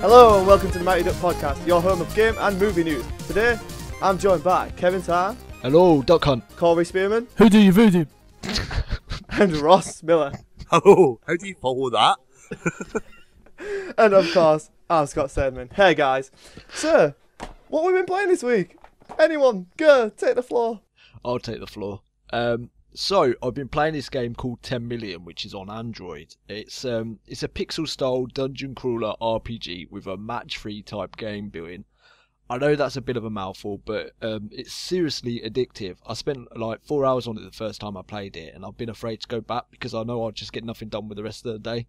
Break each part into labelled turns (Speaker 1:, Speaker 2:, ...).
Speaker 1: Hello and welcome to the Mighty Duck Podcast, your home of game and movie news. Today, I'm joined by Kevin Tarr.
Speaker 2: Hello, Duck Hunt.
Speaker 1: Corey Spearman.
Speaker 3: Who do you voodoo?
Speaker 1: And Ross Miller.
Speaker 4: Hello, how do you follow that?
Speaker 1: And of course, I'm Scott Stedman. Hey guys. So, what have we been playing this week? Anyone, go, take the floor.
Speaker 2: I'll take the floor. So, I've been playing this game called 10 Million, which is on Android. It's a pixel-style dungeon crawler RPG with a match-3 type game built-in. I know that's a bit of a mouthful, but it's seriously addictive. I spent like 4 hours on it the first time I played it, and I've been afraid to go back because I know I'll just get nothing done with the rest of the day.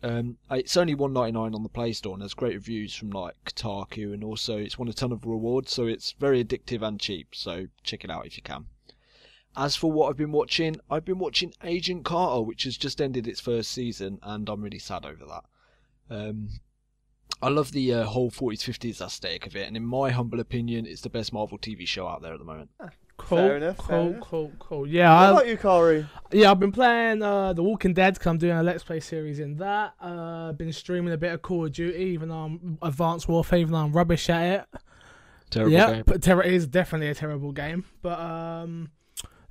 Speaker 2: It's only $1.99 on the Play Store, and there's great reviews from like Kotaku, and also it's won a ton of rewards, so it's very addictive and cheap, so check it out if you can. As for what I've been watching Agent Carter, which has just ended its first season, and I'm really sad over that. I love the whole 40s, 50s aesthetic of it, and in my humble opinion, it's the best Marvel TV show out there at the moment.
Speaker 3: Cool,
Speaker 1: Fair enough.
Speaker 3: cool. Yeah,
Speaker 1: What about you, Corey?
Speaker 3: Yeah, I've been playing The Walking Dead because I'm doing a Let's Play series in that. Been streaming a bit of Call of Duty, even though I'm Advanced Warfare, even though I'm rubbish at it.
Speaker 2: Terrible game.
Speaker 3: But it is definitely a terrible game. But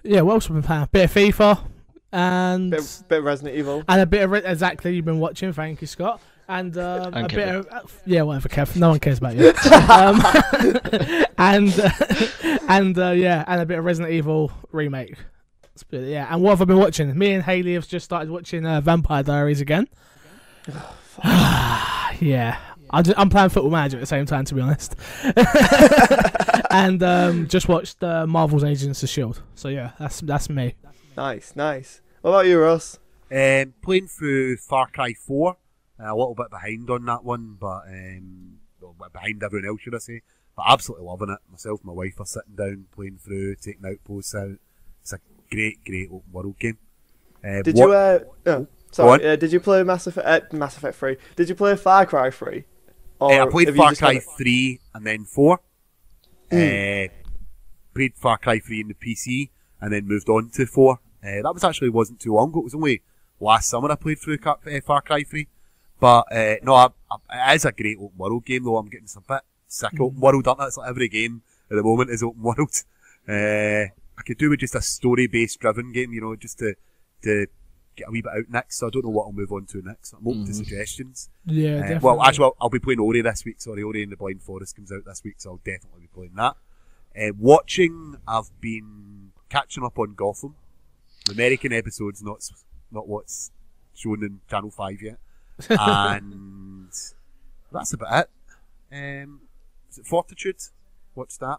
Speaker 3: yeah, what else have I been playing? A bit of FIFA and
Speaker 1: Bit of Resident Evil.
Speaker 3: and a bit of exactly you've been watching. Thank you, Scott. And a bit of whatever, Kev. No one cares about you. And a bit of Resident Evil remake. Yeah, and what have I been watching? Me and Haley have just started watching Vampire Diaries again. Yeah, I'm playing Football Manager at the same time, to be honest. And just watched Marvel's Agents of S.H.I.E.L.D. So yeah, that's me.
Speaker 1: Nice. What about you, Ross?
Speaker 4: Playing through Far Cry 4. A little bit behind on that one, but behind everyone else, should I say. But absolutely loving it. Myself and my wife are sitting down, playing through, taking outposts out. It's a great open world game.
Speaker 1: Did you play Mass Effect 3? Did you play Far Cry 3?
Speaker 4: I played Far Cry 3 and then 4. Played Far Cry 3 in the PC and then moved on to 4. That wasn't too long ago. It was only last summer I played through Far Cry 3. But it is a great open world game, though. I'm getting a bit sick of open world, aren't I? It's like every game at the moment is open world. I could do with just a story-based driven game, just to get a wee bit out next. So I don't know what I'll move on to next. I'm open to suggestions.
Speaker 3: Yeah, definitely.
Speaker 4: Well, actually, I'll be playing Ori this week. Sorry, Ori and the Blind Forest comes out this week, so I'll definitely be playing that. Watching, I've been catching up on Gotham. The American episode's not what's shown in Channel 5 yet. And that's about it. Is it Fortitude? What's that?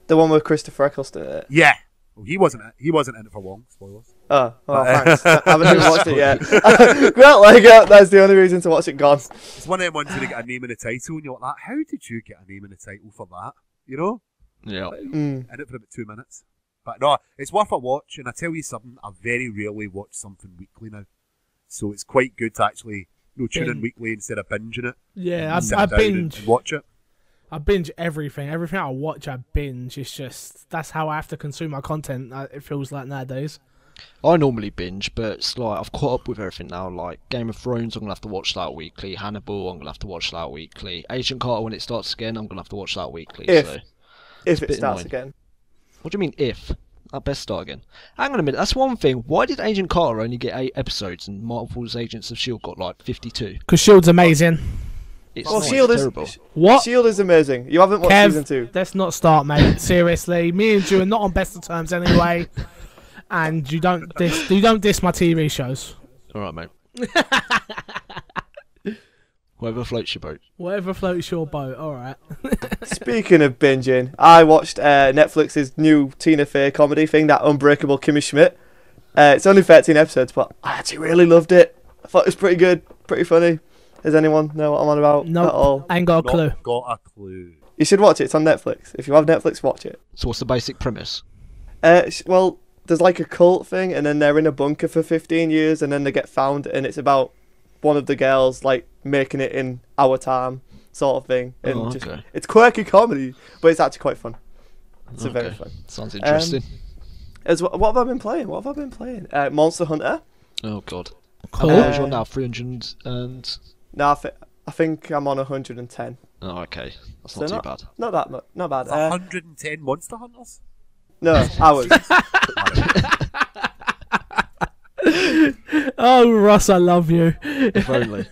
Speaker 1: The one with Christopher Eccleston in it?
Speaker 4: Yeah. Well, he wasn't in it for long. Spoilers.
Speaker 1: Oh, thanks. I haven't even watched it yet. That's the only reason to watch it gone.
Speaker 4: It's one of them ones where you get a name and a title, and you're like, how did you get a name and a title for that? You know?
Speaker 2: Yeah.
Speaker 4: In it for about 2 minutes. But no, it's worth a watch, and I tell you something, I very rarely watch something weekly now. So it's quite good to actually tune in weekly instead of binging it.
Speaker 3: Yeah, I binge.
Speaker 4: And watch it.
Speaker 3: I binge everything. Everything I watch, I binge. It's just, that's how I have to consume my content, it feels like nowadays.
Speaker 2: I normally binge, but it's like I've caught up with everything now. Like Game of Thrones, I'm going to have to watch that weekly. Hannibal, I'm going to have to watch that weekly. Agent Carter, when it starts again, I'm going to have to watch that weekly. If
Speaker 1: it starts again.
Speaker 2: What do you mean, if? I best start again. Hang on a minute, that's one thing. Why did Agent Carter only get 8 episodes and Marvel's Agents of S.H.I.E.L.D. got like 52?
Speaker 3: Because S.H.I.E.L.D.'s amazing.
Speaker 2: It's
Speaker 1: terrible.
Speaker 3: What?
Speaker 1: S.H.I.E.L.D. is amazing. You haven't watched
Speaker 3: Kev,
Speaker 1: season 2.
Speaker 3: Let's not start, mate. Seriously. Me and you are not on best of terms anyway. And you don't diss my TV shows.
Speaker 2: Alright, mate. Whatever floats your boat.
Speaker 3: Whatever floats your boat, alright.
Speaker 1: Speaking of binging, I watched Netflix's new Tina Fey comedy thing, that Unbreakable Kimmy Schmidt. It's only 13 episodes, but I actually really loved it. I thought it was pretty good, pretty funny. Does anyone know what I'm on about at all?
Speaker 3: I ain't got a clue.
Speaker 4: Not got a clue.
Speaker 1: You should watch it, it's on Netflix. If you have Netflix, watch it.
Speaker 2: So what's the basic premise?
Speaker 1: Well, there's like a cult thing, and then they're in a bunker for 15 years, and then they get found, and it's about one of the girls like making it in our time, sort of thing. And it's quirky comedy, but it's actually quite fun. It's very fun.
Speaker 2: Sounds interesting.
Speaker 1: What have I been playing? Monster Hunter.
Speaker 2: Oh god.
Speaker 3: Cool.
Speaker 2: How much are you on now? 300 and...
Speaker 1: No, I think I'm on 110.
Speaker 2: Oh, okay. That's not too bad.
Speaker 1: Not that much. Not bad.
Speaker 4: 110 Monster Hunters?
Speaker 1: No, hours.
Speaker 3: Oh, Ross, I love you.
Speaker 2: If only.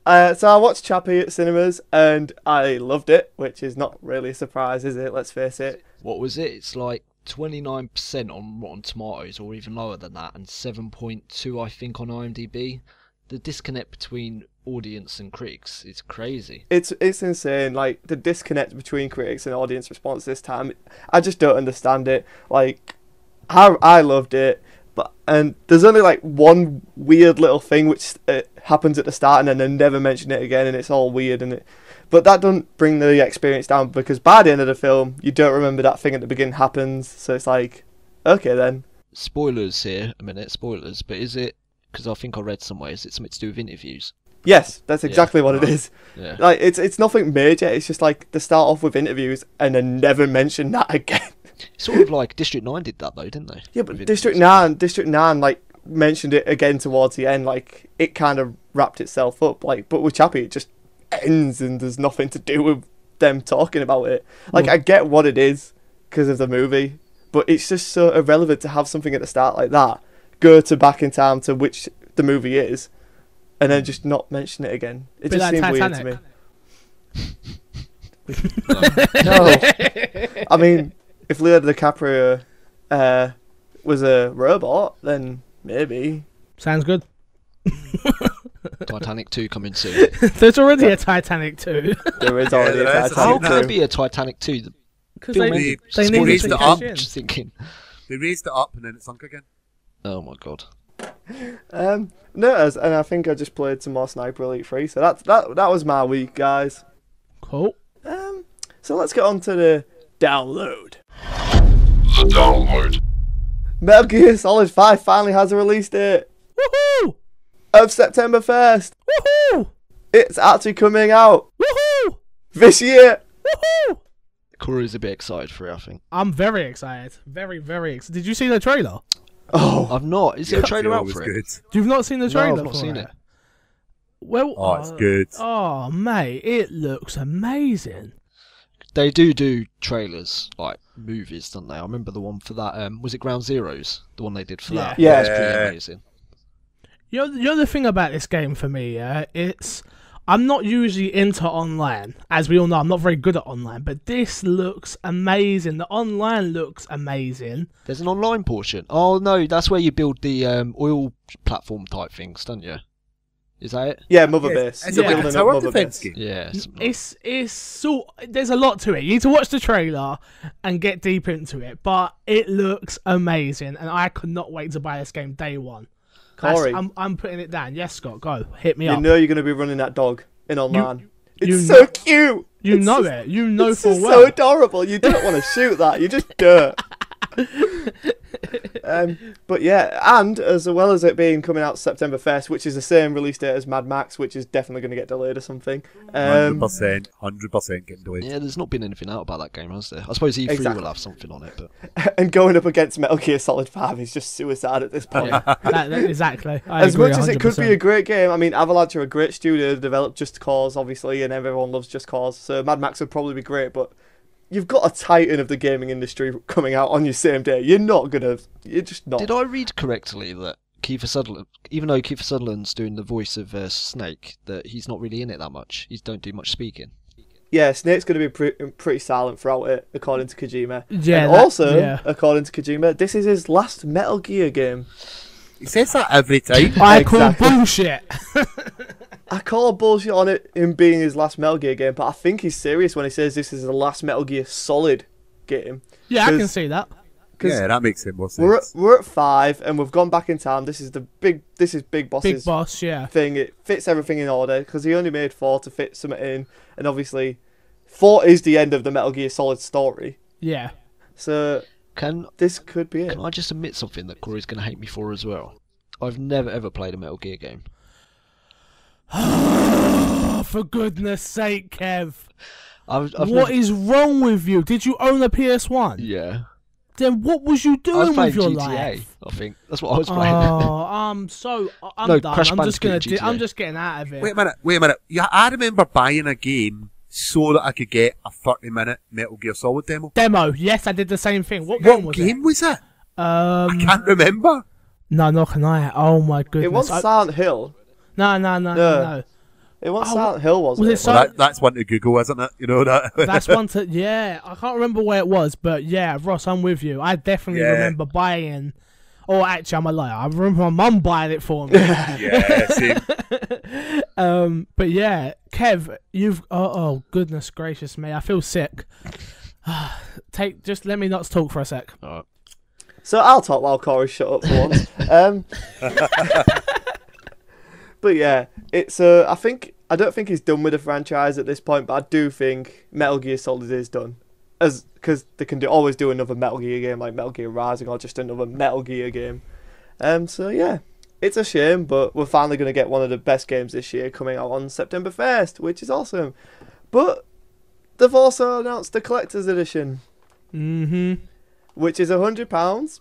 Speaker 1: So I watched Chappie at cinemas and I loved it, which is not really a surprise, is it? Let's face it.
Speaker 2: What was it? It's like 29% on Rotten Tomatoes, or even lower than that, and 7.2, I think, on IMDb. The disconnect between audience and critics is crazy.
Speaker 1: It's insane. Like, the disconnect between critics and audience response this time, I just don't understand it. Like, I loved it. And there's only like one weird little thing which happens at the start and then they never mention it again, and it's all weird, but that doesn't bring the experience down, because by the end of the film you don't remember that thing at the beginning happens, so it's like, okay then.
Speaker 2: Spoilers here, a minute, spoilers, but is it, because I think I read somewhere, is it something to do with interviews?
Speaker 1: Yes, that's exactly what it is.
Speaker 2: Yeah.
Speaker 1: Like, it's nothing major, it's just like they start off with interviews and then never mention that again.
Speaker 2: Sort of like District 9 did that though, didn't they?
Speaker 1: Yeah, but District 9 like mentioned it again towards the end. Like, it kind of wrapped itself up. Like, but with Chappie, it just ends and there's nothing to do with them talking about it. Like, I get what it is because of the movie, but it's just so irrelevant to have something at the start like that, go to back in time to which the movie is, and then just not mention it again. It just seems weird to me. No, I mean, if Leonardo DiCaprio was a robot, then maybe.
Speaker 3: Sounds good.
Speaker 2: Titanic 2 coming soon.
Speaker 3: There's already a Titanic 2.
Speaker 1: There is already a Titanic 2.
Speaker 2: How can there be a Titanic 2?
Speaker 3: Because they need to cash in.
Speaker 2: Just thinking.
Speaker 4: They raised it up and then it sunk again.
Speaker 2: Oh my god.
Speaker 1: No, and I think I just played some more Sniper Elite 3, so that was my week, guys.
Speaker 3: Cool.
Speaker 1: So let's get on to the download.
Speaker 5: The download.
Speaker 1: Metal Gear Solid 5 finally has a release date.
Speaker 3: Woohoo!
Speaker 1: Of September 1st.
Speaker 3: Woohoo!
Speaker 1: It's actually coming out
Speaker 3: Woohoo!
Speaker 1: this year.
Speaker 3: Woohoo!
Speaker 2: Corey's a bit excited for it, I think.
Speaker 3: I'm very excited. Very, very excited. Did you see the trailer?
Speaker 1: Oh,
Speaker 2: I've not. Is there a trailer out for it?
Speaker 4: Good.
Speaker 3: You've not seen the trailer?
Speaker 2: No, I've not seen it.
Speaker 3: Well,
Speaker 4: Oh, it's good.
Speaker 3: Oh, mate, it looks amazing.
Speaker 2: They do trailers, like movies, don't they? I remember the one for that, was it Ground Zeroes? The one they did for that?
Speaker 1: Yeah.
Speaker 2: That was pretty amazing.
Speaker 3: You know the thing about this game for me, I'm not usually into online. As we all know, I'm not very good at online, but this looks amazing. The online looks amazing.
Speaker 2: There's an online portion. Oh no, that's where you build the oil platform type things, don't you? Is that it?
Speaker 1: yeah, Mother Base.
Speaker 4: It's
Speaker 1: You're
Speaker 4: like
Speaker 1: building
Speaker 4: a
Speaker 1: up
Speaker 4: tower
Speaker 1: Mother
Speaker 4: defense
Speaker 1: Base.
Speaker 4: game.
Speaker 2: Yeah.
Speaker 3: There's a lot to it. You need to watch the trailer and get deep into it, but it looks amazing, and I could not wait to buy this game day one.
Speaker 1: Corey,
Speaker 3: I'm putting it down. Yes, Scott, go. Hit me
Speaker 1: you
Speaker 3: up.
Speaker 1: know you're going to be running that dog in online.
Speaker 3: you
Speaker 1: It's
Speaker 3: know-
Speaker 1: so cute.
Speaker 3: You
Speaker 1: It's
Speaker 3: know
Speaker 1: just-
Speaker 3: it. You know
Speaker 1: It's
Speaker 3: full
Speaker 1: just
Speaker 3: well.
Speaker 1: so adorable. You don't want to shoot that. You just don't. But yeah, and as well as it being coming out September 1st, which is the same release date as Mad Max, which is definitely going to get delayed or something.
Speaker 4: 100% getting delayed.
Speaker 2: Yeah, there's not been anything out about that game, has there? I suppose E3
Speaker 1: Exactly.
Speaker 2: will have something on it, but
Speaker 1: And going up against Metal Gear Solid 5 is just suicide at this point.
Speaker 3: Exactly. I
Speaker 1: As
Speaker 3: agree
Speaker 1: much as it could be a
Speaker 3: 100%.
Speaker 1: great game, I mean, Avalanche are a great studio to develop Just Cause, obviously, and everyone loves Just Cause, so Mad Max would probably be great, but you've got a titan of the gaming industry coming out on your same day. You're just not.
Speaker 2: did I read correctly that Kiefer Sutherland, even though Kiefer Sutherland's doing the voice of Snake, that he's not really in it that much? He don't do much speaking.
Speaker 1: Yeah, Snake's going to be pretty silent throughout it, according to Kojima.
Speaker 3: Yeah,
Speaker 1: and also, according to Kojima, this is his last Metal Gear game.
Speaker 4: He says that every time.
Speaker 3: I call
Speaker 1: Exactly.
Speaker 3: bullshit.
Speaker 1: I call bullshit on it in being his last Metal Gear game, but I think he's serious when he says this is the last Metal Gear Solid game.
Speaker 3: Yeah, I can
Speaker 1: 'Cause-
Speaker 3: see that.
Speaker 4: Yeah, that makes more sense.
Speaker 1: We're at 5 and we've gone back in time. This is Big Boss's
Speaker 3: Big Boss, yeah.
Speaker 1: thing. It fits everything in order because he only made 4 to fit something in, and obviously 4 is the end of the Metal Gear Solid story.
Speaker 3: Yeah.
Speaker 1: So this could be it.
Speaker 2: Can I just admit something that Corey's going to hate me for as well? I've never ever played a Metal Gear game.
Speaker 3: For goodness sake, Kev.
Speaker 2: I've
Speaker 3: What
Speaker 2: never...
Speaker 3: is wrong with you? Did you own a PS1?
Speaker 2: Yeah.
Speaker 3: Then what was you
Speaker 2: I was
Speaker 3: doing
Speaker 2: playing
Speaker 3: with your
Speaker 2: GTA,
Speaker 3: life?
Speaker 2: I think. That's what I was playing.
Speaker 3: Oh, I'm
Speaker 2: No,
Speaker 3: done.
Speaker 2: Crash
Speaker 3: I'm just gonna.
Speaker 2: Bandicoot GTA.
Speaker 3: I'm just getting out of it.
Speaker 4: Wait a minute. Yeah, I remember buying a game so that I could get a 30-minute Metal Gear Solid demo.
Speaker 3: Yes, I did the same thing. What
Speaker 4: game was it?
Speaker 3: it?
Speaker 4: I can't remember.
Speaker 3: No, not can I. Oh my goodness.
Speaker 1: It was Silent Hill.
Speaker 3: No.
Speaker 1: It was Silent Hill, wasn't
Speaker 3: was
Speaker 1: it?
Speaker 3: it
Speaker 4: Well, that's one to Google, isn't it? You know that.
Speaker 3: That's one to. Yeah, I can't remember where it was, but yeah, Ross, I'm with you. I definitely remember buying. Or actually, I'm a liar. I remember my mum buying it for me.
Speaker 4: Yeah, same.
Speaker 3: But yeah, Kev, you've. Oh goodness gracious me, I feel sick. Just let me not talk for a sec.
Speaker 2: All right.
Speaker 1: So I'll talk while Corey shut up for once. But yeah, it's I don't think he's done with the franchise at this point, but I do think Metal Gear Solid is done, because they can always do another Metal Gear game like Metal Gear Rising or just another Metal Gear game. So yeah, it's a shame, but we're finally going to get one of the best games this year coming out on September 1st, which is awesome. But they've also announced the collector's edition, which is £100.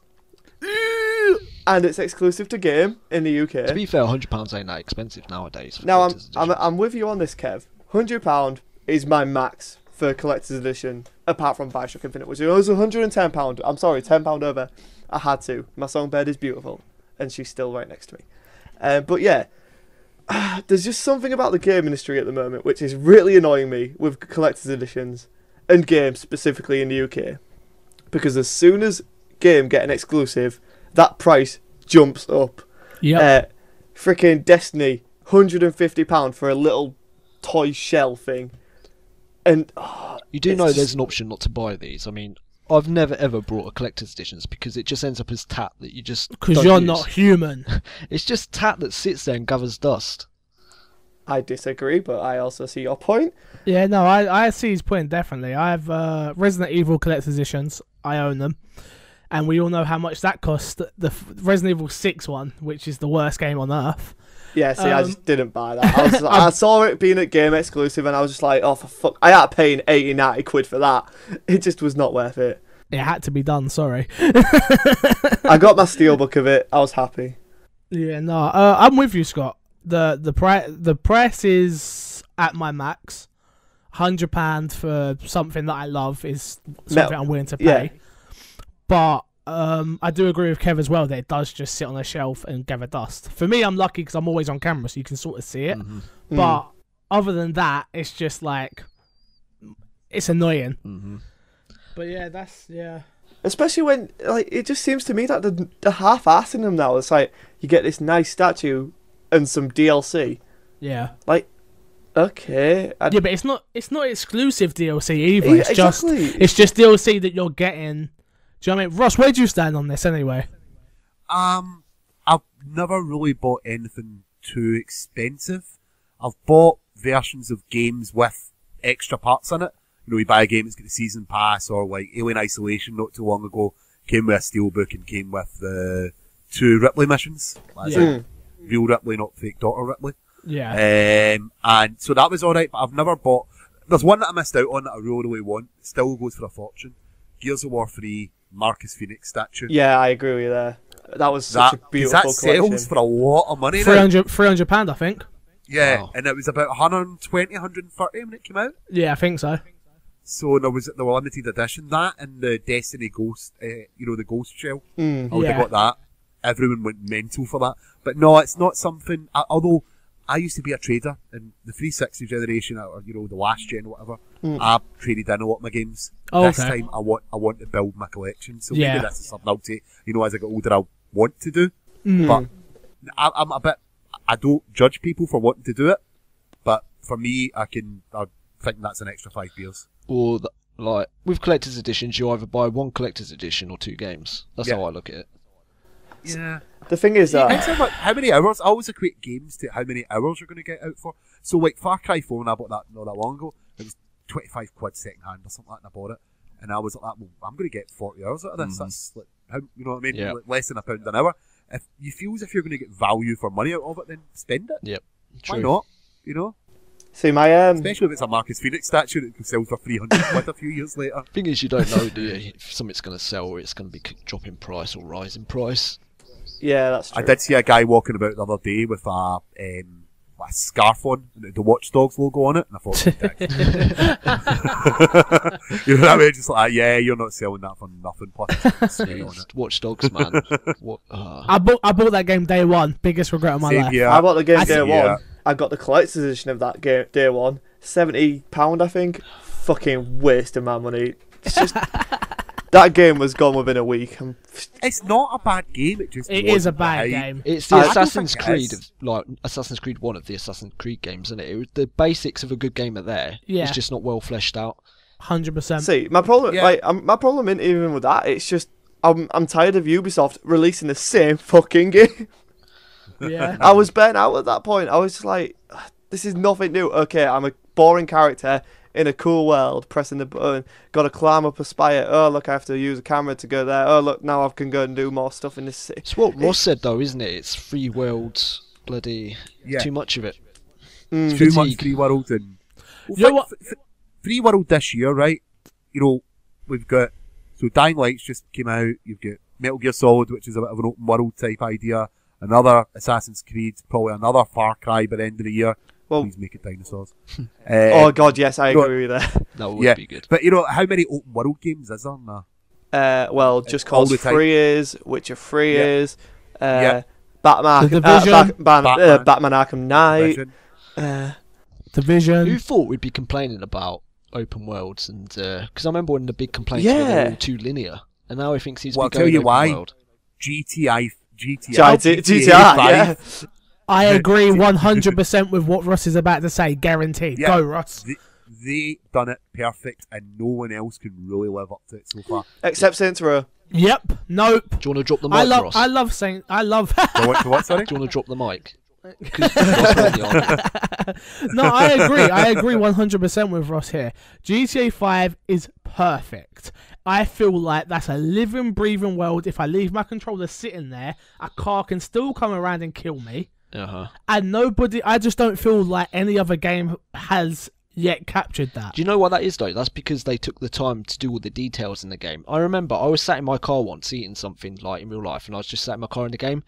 Speaker 1: And it's exclusive to game in the UK.
Speaker 2: To be fair, £100 ain't that expensive nowadays.
Speaker 1: Now I'm with you on this, Kev. £100 is my max for collector's edition, apart from Bioshock Infinite, which was £110. I'm sorry, £10 over. I had to. My songbird is beautiful, and she's still right next to me. But yeah, there's just something about the game industry at the moment which is really annoying me with collector's editions and games specifically in the UK, because as soon as game get an exclusive, that price jumps up.
Speaker 3: Yeah.
Speaker 1: Freaking Destiny, £150 for a little toy shell thing. And
Speaker 2: you do know there's an option not to buy these. I mean, I've never ever brought a collector's editions because it just ends up as tat that you just
Speaker 3: because you're not human.
Speaker 2: It's just tat that sits there and gathers dust.
Speaker 1: I disagree, but I also see your point.
Speaker 3: Yeah, no, I see his point definitely. I have Resident Evil collector's editions. I own them. And we all know how much that cost. The Resident Evil 6 one, which is the worst game on earth.
Speaker 1: Yeah, see, I just didn't buy that. I saw it being a game exclusive, and I was just like, oh, for fuck. I had paying 80, 90 quid for that. It just was not worth it.
Speaker 3: It had to be done, sorry.
Speaker 1: I got my steelbook of it. I was happy.
Speaker 3: Yeah, no, I'm with you, Scott. The price is at my max. £100 for something that I love is something I'm willing to pay.
Speaker 1: Yeah.
Speaker 3: But I do agree with Kev as well that it does just sit on a shelf and gather dust. For me, I'm lucky because I'm always on camera, so you can sort of see it. But other than that, it's just like, it's annoying. But yeah,
Speaker 1: Especially when, like, it just seems to me that the half-assing them now. It's like, you get this nice statue and some DLC.
Speaker 3: Yeah.
Speaker 1: Like, okay.
Speaker 3: Yeah, but it's not exclusive DLC either. It's
Speaker 1: exactly.
Speaker 3: just DLC that you're getting. Do you know what I mean? Ross, where do you stand on this anyway?
Speaker 4: I've never really bought anything too expensive. I've bought versions of games with extra parts in it. You know, you buy a game that's got the season pass, or like Alien Isolation not too long ago came with a steelbook and came with the 2 Ripley missions. That's it. Real Ripley, not fake Dr. Ripley.
Speaker 3: Yeah.
Speaker 4: And so that was alright, but I've never bought... There's one that I missed out on that I really, really want. It still goes for a fortune. Gears of War 3 Marcus Phoenix statue.
Speaker 1: Yeah, I agree with you there. That was such a beautiful collection.
Speaker 4: That sells for a lot of money
Speaker 3: £300, I think.
Speaker 4: Yeah,
Speaker 2: wow.
Speaker 4: And it was about 120, 130 when it came out.
Speaker 3: Yeah, I think so.
Speaker 4: So there was the limited edition, that and the Destiny Ghost, the Ghost Shell. I would have got that. Everyone went mental for that. But no, it's not something, although I used to be a trader in the 360 generation, or the last gen or whatever. I traded in a lot of my games. This time I want to build my collection. So maybe this is something I'll take, as I get older I'll want to do. But I'm a bit, I don't judge people for wanting to do it. But for me, I think that's an extra 5 beers.
Speaker 2: Or like with collector's editions, you either buy one collector's edition or 2 games. That's how I look at it.
Speaker 4: Yeah.
Speaker 1: The thing is that...
Speaker 4: how many hours? I always equate games to how many hours you're going to get out for. So like Far Cry 4, when I bought that not that long ago, it was 25 quid second hand or something like that, and I bought it. And I was like, well, I'm going to get 40 hours out of this. That's like, you know what I mean?
Speaker 2: Yeah.
Speaker 4: Like less than £1 an hour. If you feel as if you're going to get value for money out of it, then spend it.
Speaker 2: Yep.
Speaker 4: Why not?
Speaker 1: See, my
Speaker 4: Especially if it's a Marcus Phoenix statue that sells for 300 quid a few years later.
Speaker 2: Thing is, you don't know, do you? If something's going to sell, or it's going to be drop in price or rise in price.
Speaker 1: Yeah, that's true.
Speaker 4: I did see a guy walking about the other day with a scarf on, and the Watch Dogs logo on it, and I thought, you know what I mean? Just like, yeah, you're not selling that for nothing. Plus, it's on it.
Speaker 2: Watch Dogs, man.
Speaker 3: I bought that game day one. Biggest regret of my life.
Speaker 4: Yeah.
Speaker 1: I bought the game day one. I got the collector's edition of that game day one. £70, I think. Fucking wasting my money. It's just that game was gone within a week.
Speaker 4: It's not a bad game. It
Speaker 3: is a bad game.
Speaker 2: It's the Assassin's Creed Assassin's Creed 1 of the Assassin's Creed games, isn't it? It was the basics of a good game are there.
Speaker 3: Yeah.
Speaker 2: It's just not well fleshed out.
Speaker 3: 100%.
Speaker 1: See, my problem, my problem isn't even with that. It's just I'm tired of Ubisoft releasing the same fucking game.
Speaker 3: Yeah.
Speaker 1: I was burnt out at that point. I was just like, this is nothing new. Okay, I'm a boring character in a cool world, pressing the button, got to climb up a spire. Oh, look, I have to use a camera to go there. Oh, look, now I can go and do more stuff in this city.
Speaker 2: It's what Ross said, though, isn't it? It's free worlds, bloody... Too much of it.
Speaker 4: Too much free world. And
Speaker 3: you know what?
Speaker 4: Free world this year, right? You know, we've got... So Dying Light's just came out. You've got Metal Gear Solid, which is a bit of an open world type idea. Another Assassin's Creed, probably another Far Cry by the end of the year.
Speaker 1: Well,
Speaker 4: please make it dinosaurs.
Speaker 1: Oh god, yes, I agree with that.
Speaker 2: That would be good.
Speaker 4: But you know, how many open world games is there now?
Speaker 1: Well, Just Cause 3 is, Witcher 3 is, Batman,
Speaker 3: The Division.
Speaker 1: Batman Arkham Knight.
Speaker 3: Division.
Speaker 2: Who thought we'd be complaining about open worlds? And because I remember when the big complaints were they were all too linear, and now everything seems to be going
Speaker 4: I'll tell you
Speaker 2: open
Speaker 4: why.
Speaker 2: world.
Speaker 4: GTA,
Speaker 1: yeah.
Speaker 3: I agree 100% with what Ross is about to say. Guaranteed.
Speaker 4: Yeah.
Speaker 3: Go, Ross.
Speaker 4: They done it perfect, and no one else can really live up to it so far.
Speaker 1: Except Saints Row.
Speaker 3: Yep. Nope.
Speaker 2: Do you want to drop the mic, Ross?
Speaker 3: I love saying. I love.
Speaker 4: What? Sorry.
Speaker 2: Do you want to drop the mic?
Speaker 3: No, I agree. I agree 100% with Ross here. GTA 5 is perfect. I feel like that's a living, breathing world. If I leave my controller sitting there, a car can still come around and kill me. And I just don't feel like any other game has yet captured that.
Speaker 2: Do you know why that is, though? That's because they took the time to do all the details in the game. I remember I was sat in my car once eating something like in real life, and I was just sat in my car in the game,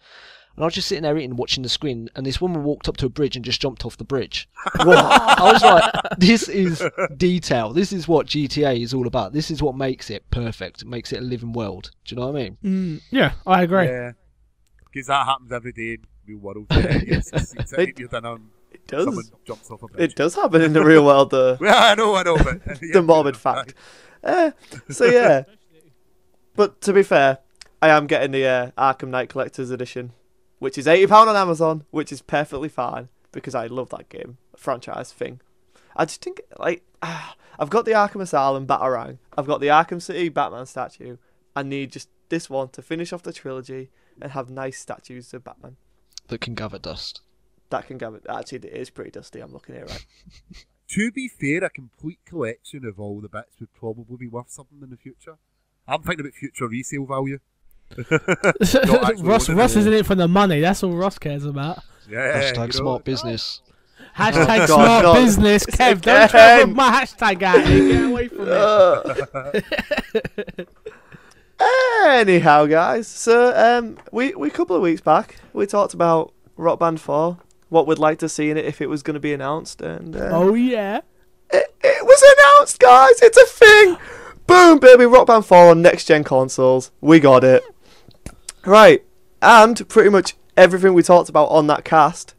Speaker 2: and I was just sitting there eating, watching the screen, and this woman walked up to a bridge and just jumped off the bridge. I was like, this is detail. This is what GTA is all about. This is what makes it perfect. It makes it a living world. Do you know what I mean?
Speaker 3: Yeah, I agree.
Speaker 4: Yeah, because that happens every day in the real world. It
Speaker 1: does.
Speaker 4: Someone jumps off a bridge.
Speaker 1: It does happen in the real world, though.
Speaker 4: Well, I know, but
Speaker 1: the morbid fact. So yeah, but to be fair, I am getting the Arkham Knight Collector's Edition, which is £80 on Amazon, which is perfectly fine because I love that game, franchise thing. I just think I've got the Arkham Asylum Batarang, I've got the Arkham City Batman statue. I need just this one to finish off the trilogy and have nice statues of Batman
Speaker 2: that can gather dust.
Speaker 1: That can gather. Actually, it is pretty dusty. I'm looking at it right.
Speaker 4: To be fair, a complete collection of all the bits would probably be worth something in the future. I'm thinking about future resale value.
Speaker 3: Ross is in it for the money. That's all Ross cares about.
Speaker 4: Yeah.
Speaker 2: Smart business.
Speaker 3: Hashtag smart business. Kev, don't try with my hashtag out here. Get away from it.
Speaker 1: Anyhow, guys, so we a couple of weeks back we talked about Rock Band 4, what we'd like to see in it if it was going to be announced, and
Speaker 3: oh yeah,
Speaker 1: it was announced, guys. It's a thing. Boom, baby, Rock Band 4 on next gen consoles. We got it right, and pretty much everything we talked about on that cast,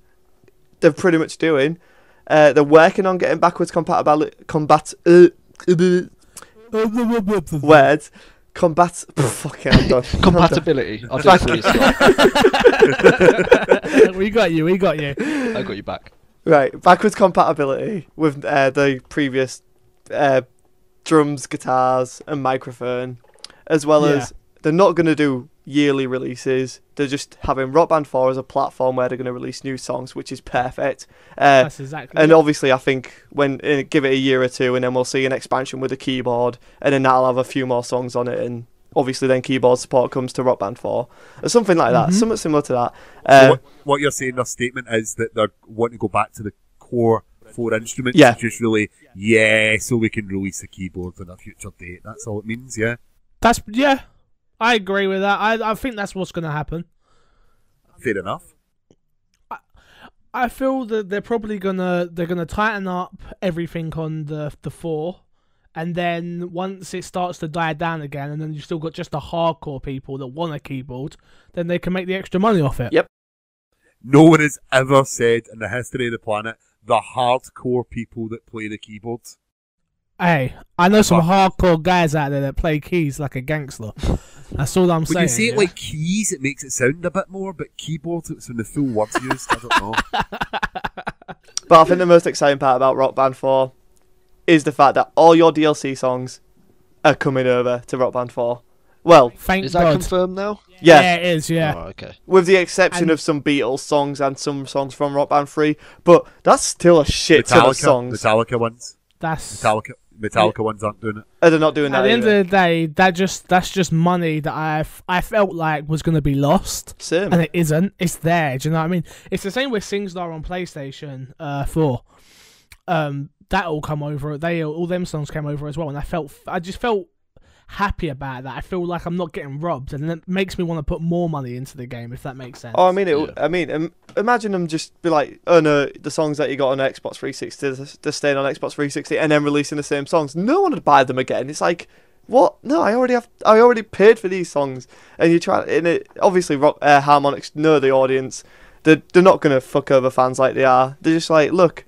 Speaker 1: they're pretty much doing. They're working on getting backwards compatibility. Words. Fucking I'm done.
Speaker 2: Compatibility. I'll do it for you.
Speaker 3: We got you.
Speaker 2: I got you back.
Speaker 1: Right, backwards compatibility with the previous drums, guitars, and microphone, as well as they're not going to do yearly releases. They're just having Rock Band 4 as a platform where they're going to release new songs, which is perfect.
Speaker 3: That's exactly
Speaker 1: and obviously, I think when give it a year or two, and then we'll see an expansion with a keyboard, and then that'll have a few more songs on it, and obviously then keyboard support comes to Rock Band 4 or something like that, something similar to that.
Speaker 4: So what you're saying, their statement is that they're wanting to go back to the core 4 instruments.
Speaker 1: Yeah.
Speaker 4: It's just really, so we can release a keyboard on a future date. That's all it means, yeah.
Speaker 3: I agree with that. I think that's what's going to happen.
Speaker 4: Fair enough.
Speaker 3: I feel that they're probably gonna tighten up everything on the 4, and then once it starts to die down again, and then you've still got just the hardcore people that want a keyboard, then they can make the extra money off it.
Speaker 1: Yep.
Speaker 4: No one has ever said in the history of the planet the hardcore people that play the keyboard.
Speaker 3: Hey, I know some hardcore guys out there that play keys like a gangster. That's all I'm saying.
Speaker 4: When you say it like keys, it makes it sound a bit more, but keyboard, it's when the full word's used. I don't know.
Speaker 1: But I think the most exciting part about Rock Band 4 is the fact that all your DLC songs are coming over to Rock Band 4. Well,
Speaker 3: thank
Speaker 2: is
Speaker 3: God.
Speaker 2: that confirmed now?
Speaker 1: Yeah,
Speaker 3: it is, yeah.
Speaker 2: Oh, okay.
Speaker 1: With the exception of some Beatles songs and some songs from Rock Band 3, but that's still a shit ton of songs.
Speaker 4: Metallica ones. Metallica ones aren't doing it.
Speaker 1: They're not doing that.
Speaker 3: At the end of the day, that's just money that I felt like was going to be lost.
Speaker 1: Same.
Speaker 3: And it isn't. It's there. Do you know what I mean? It's the same with SingStar on PlayStation 4. That all come over. All them songs came over as well, and I just felt happy about that. I feel like I'm not getting robbed, and it makes me want to put more money into the game, if that makes sense.
Speaker 1: Oh, I mean, imagine them just be like, oh no, the songs that you got on Xbox 360, they're staying on Xbox 360, and then releasing the same songs. No one would buy them again. It's like, what? No, I already paid for these songs, and you try. And it obviously, Harmonix know the audience. They're not gonna fuck over fans like they are. They're just like, look.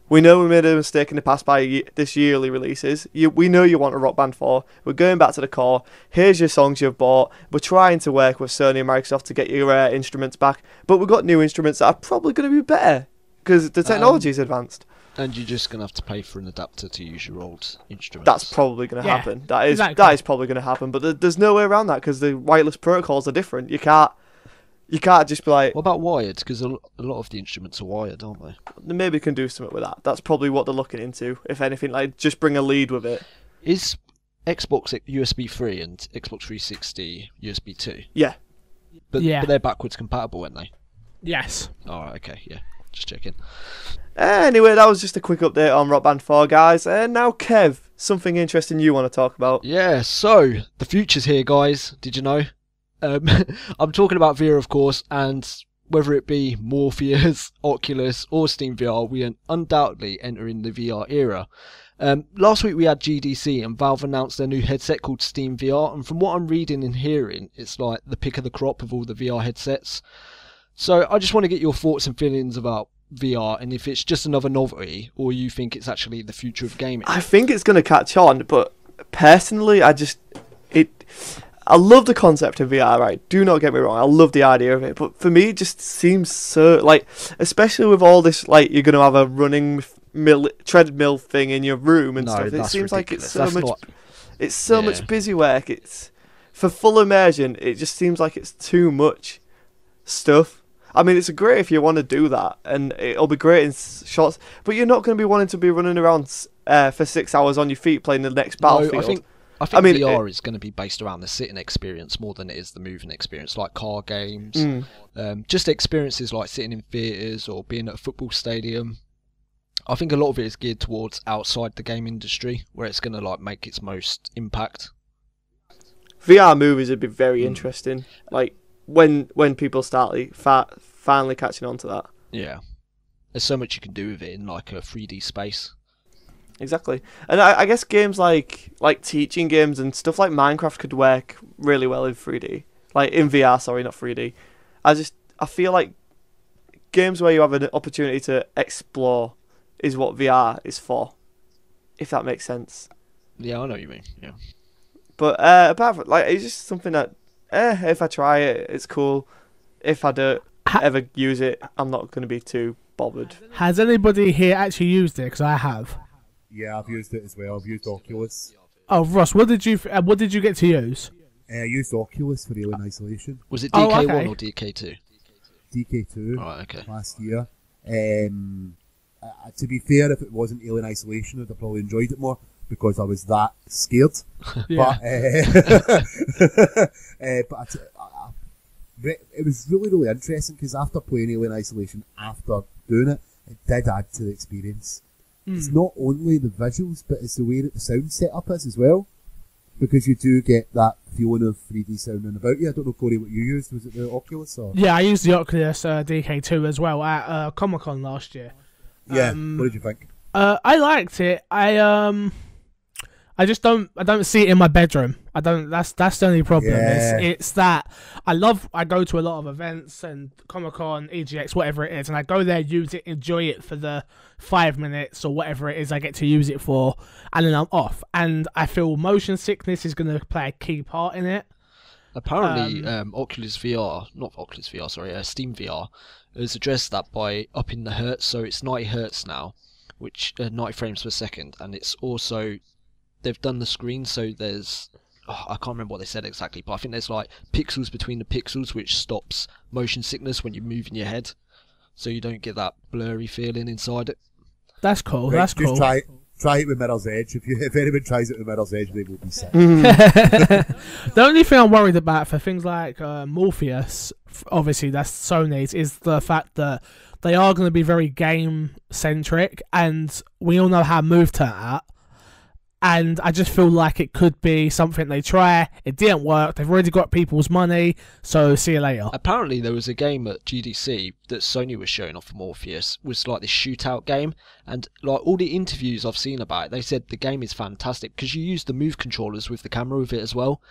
Speaker 1: We know we made a mistake in the past by this yearly releases. We know you want a Rock Band 4. We're going back to the core. Here's your songs you've bought. We're trying to work with Sony and Microsoft to get your instruments back. But we've got new instruments that are probably going to be better because the technology is advanced.
Speaker 2: And you're just going to have to pay for an adapter to use your old instruments.
Speaker 1: That's probably going to happen. That is probably going to happen. But there's no way around that because the wireless protocols are different. You can't just be like...
Speaker 2: What about wired? Because a lot of the instruments are wired, aren't they?
Speaker 1: They maybe can do something with that. That's probably what they're looking into. If anything, like just bring a lead with it.
Speaker 2: Is Xbox USB 3 and Xbox 360 USB 2?
Speaker 1: Yeah.
Speaker 2: But they're backwards compatible, aren't they?
Speaker 3: Yes.
Speaker 2: Alright, okay, yeah. Just checking.
Speaker 1: Anyway, that was just a quick update on Rock Band 4, guys. And now, Kev, something interesting you want to talk about.
Speaker 2: Yeah, so, the future's here, guys. Did you know? I'm talking about VR, of course, and whether it be Morpheus, Oculus, or Steam VR, we are undoubtedly entering the VR era. Last week we had GDC, and Valve announced their new headset called Steam VR, and from what I'm reading and hearing, it's like the pick of the crop of all the VR headsets. So I just want to get your thoughts and feelings about VR, and if it's just another novelty, or you think it's actually the future of gaming.
Speaker 1: I think it's going to catch on, but personally, I love the concept of VR, right? Do not get me wrong. I love the idea of it. But for me, it just seems so, like, especially with all this, like, you're going to have a running treadmill thing in your room and stuff. It seems
Speaker 2: ridiculous.
Speaker 1: like it's so much busy work. It's for full immersion. It just seems like it's too much stuff. I mean, it's great if you want to do that, and it'll be great in shots. But you're not going to be wanting to be running around for 6 hours on your feet playing the next Battlefield.
Speaker 2: I think VR is going to be based around the sitting experience more than it is the moving experience, like car games, just experiences like sitting in theatres or being at a football stadium. I think a lot of it is geared towards outside the game industry, where it's going to like make its most impact.
Speaker 1: VR movies would be very interesting, like when people start finally catching on to that.
Speaker 2: Yeah, there's so much you can do with it in like a 3D space.
Speaker 1: Exactly, and I guess games like teaching games and stuff like Minecraft could work really well in 3D, like in VR. Sorry, not 3D. I feel like games where you have an opportunity to explore is what VR is for, if that makes sense.
Speaker 2: Yeah, I know what you mean. Yeah,
Speaker 1: but apart from it's just something that if I try it, it's cool. If I don't ever use it, I'm not going to be too bothered.
Speaker 3: Has anybody here actually used it? Because I have.
Speaker 4: Yeah, I've used it as well. I've used Oculus.
Speaker 3: Oh, Ross, what did you get to use?
Speaker 4: I used Oculus for Alien Isolation.
Speaker 2: Was it DK1 or DK2?
Speaker 4: DK2.
Speaker 2: Right, okay.
Speaker 4: Last year. To be fair, if it wasn't Alien Isolation, I'd have probably enjoyed it more because I was that scared.
Speaker 3: Yeah.
Speaker 4: But it was really, really interesting because after playing Alien Isolation, after doing it, it did add to the experience. it's not only the visuals, but it's the way that the sound setup is as well. Because you do get that feeling of 3D sounding about you. I don't know, Corey, what you used. Was it the Oculus? Or?
Speaker 3: Yeah, I used the Oculus DK2 as well at Comic-Con last year.
Speaker 4: Yeah, what did you think?
Speaker 3: I liked it. I just don't see it in my bedroom. I don't. That's the only problem.
Speaker 4: Yeah.
Speaker 3: It's that I go to a lot of events and Comic-Con, EGX, whatever it is, and I go there, use it, enjoy it for the 5 minutes or whatever it is I get to use it for, and then I'm off. And I feel motion sickness is going to play a key part in it.
Speaker 2: Apparently, Oculus VR, not Oculus VR, sorry, Steam VR, has addressed that by upping the hertz, so it's 90 hertz now, which 90 frames per second, and it's also they've done the screen so there's I can't remember what they said exactly, but I think there's like pixels between the pixels which stops motion sickness when you're moving your head, so you don't get that blurry feeling inside it.
Speaker 3: That's cool.
Speaker 4: Right,
Speaker 3: that's
Speaker 4: just
Speaker 3: cool.
Speaker 4: Try it with Mirror's Edge. If anyone tries it with Mirror's Edge, they will be sick.
Speaker 3: The only thing I'm worried about for things like Morpheus, obviously that's Sony's, is the fact that they are going to be very game centric, and we all know how Move turned out. And I just feel like it could be something they try. It didn't work. They've already got people's money, so see you later.
Speaker 2: Apparently there was a game at GDC that Sony was showing off for Morpheus, was like this shootout game, and like all the interviews I've seen about it, they said the game is fantastic because you use the Move controllers with the camera with it as well.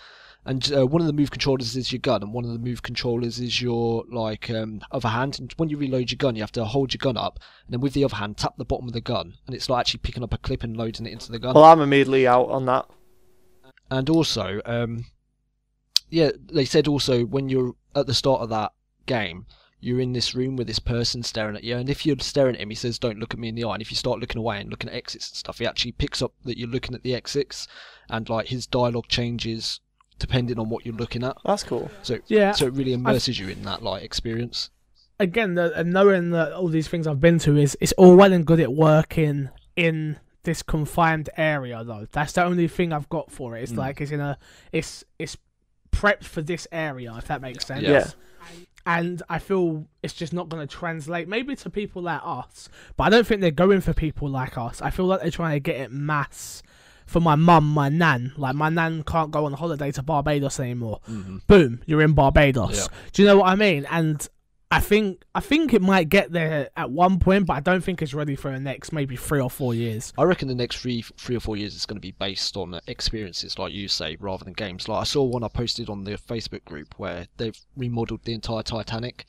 Speaker 2: And one of the Move controllers is your gun, and one of the Move controllers is your like other hand. And when you reload your gun, you have to hold your gun up, and then with the other hand, tap the bottom of the gun, and it's like actually picking up a clip and loading it into the gun.
Speaker 1: Well, I'm immediately out on that.
Speaker 2: And also, yeah, they said also when you're at the start of that game, you're in this room with this person staring at you, and if you're staring at him, he says, "Don't look at me in the eye." And if you start looking away and looking at exits and stuff, he actually picks up that you're looking at the exits, and like his dialogue changes depending on what you're looking at.
Speaker 1: That's cool.
Speaker 2: So
Speaker 3: yeah,
Speaker 2: so it really immerses you in that like experience.
Speaker 3: Again, knowing that all these things I've been to is it's all well and good at working in this confined area though. That's the only thing I've got for it. It's like it's prepped for this area, if that makes sense.
Speaker 1: Yeah.
Speaker 3: And I feel it's just not going to translate maybe to people like us, but I don't think they're going for people like us. I feel like they're trying to get it mass for my mum, my nan. Like, my nan can't go on holiday to Barbados anymore. Mm-hmm. Boom, you're in Barbados. Yeah. Do you know what I mean? And I think it might get there at one point, but I don't think it's ready for the next maybe 3 or 4 years.
Speaker 2: I reckon the next three or 4 years is going to be based on experiences, like you say, rather than games. Like I saw one I posted on the Facebook group where they've remodeled the entire Titanic,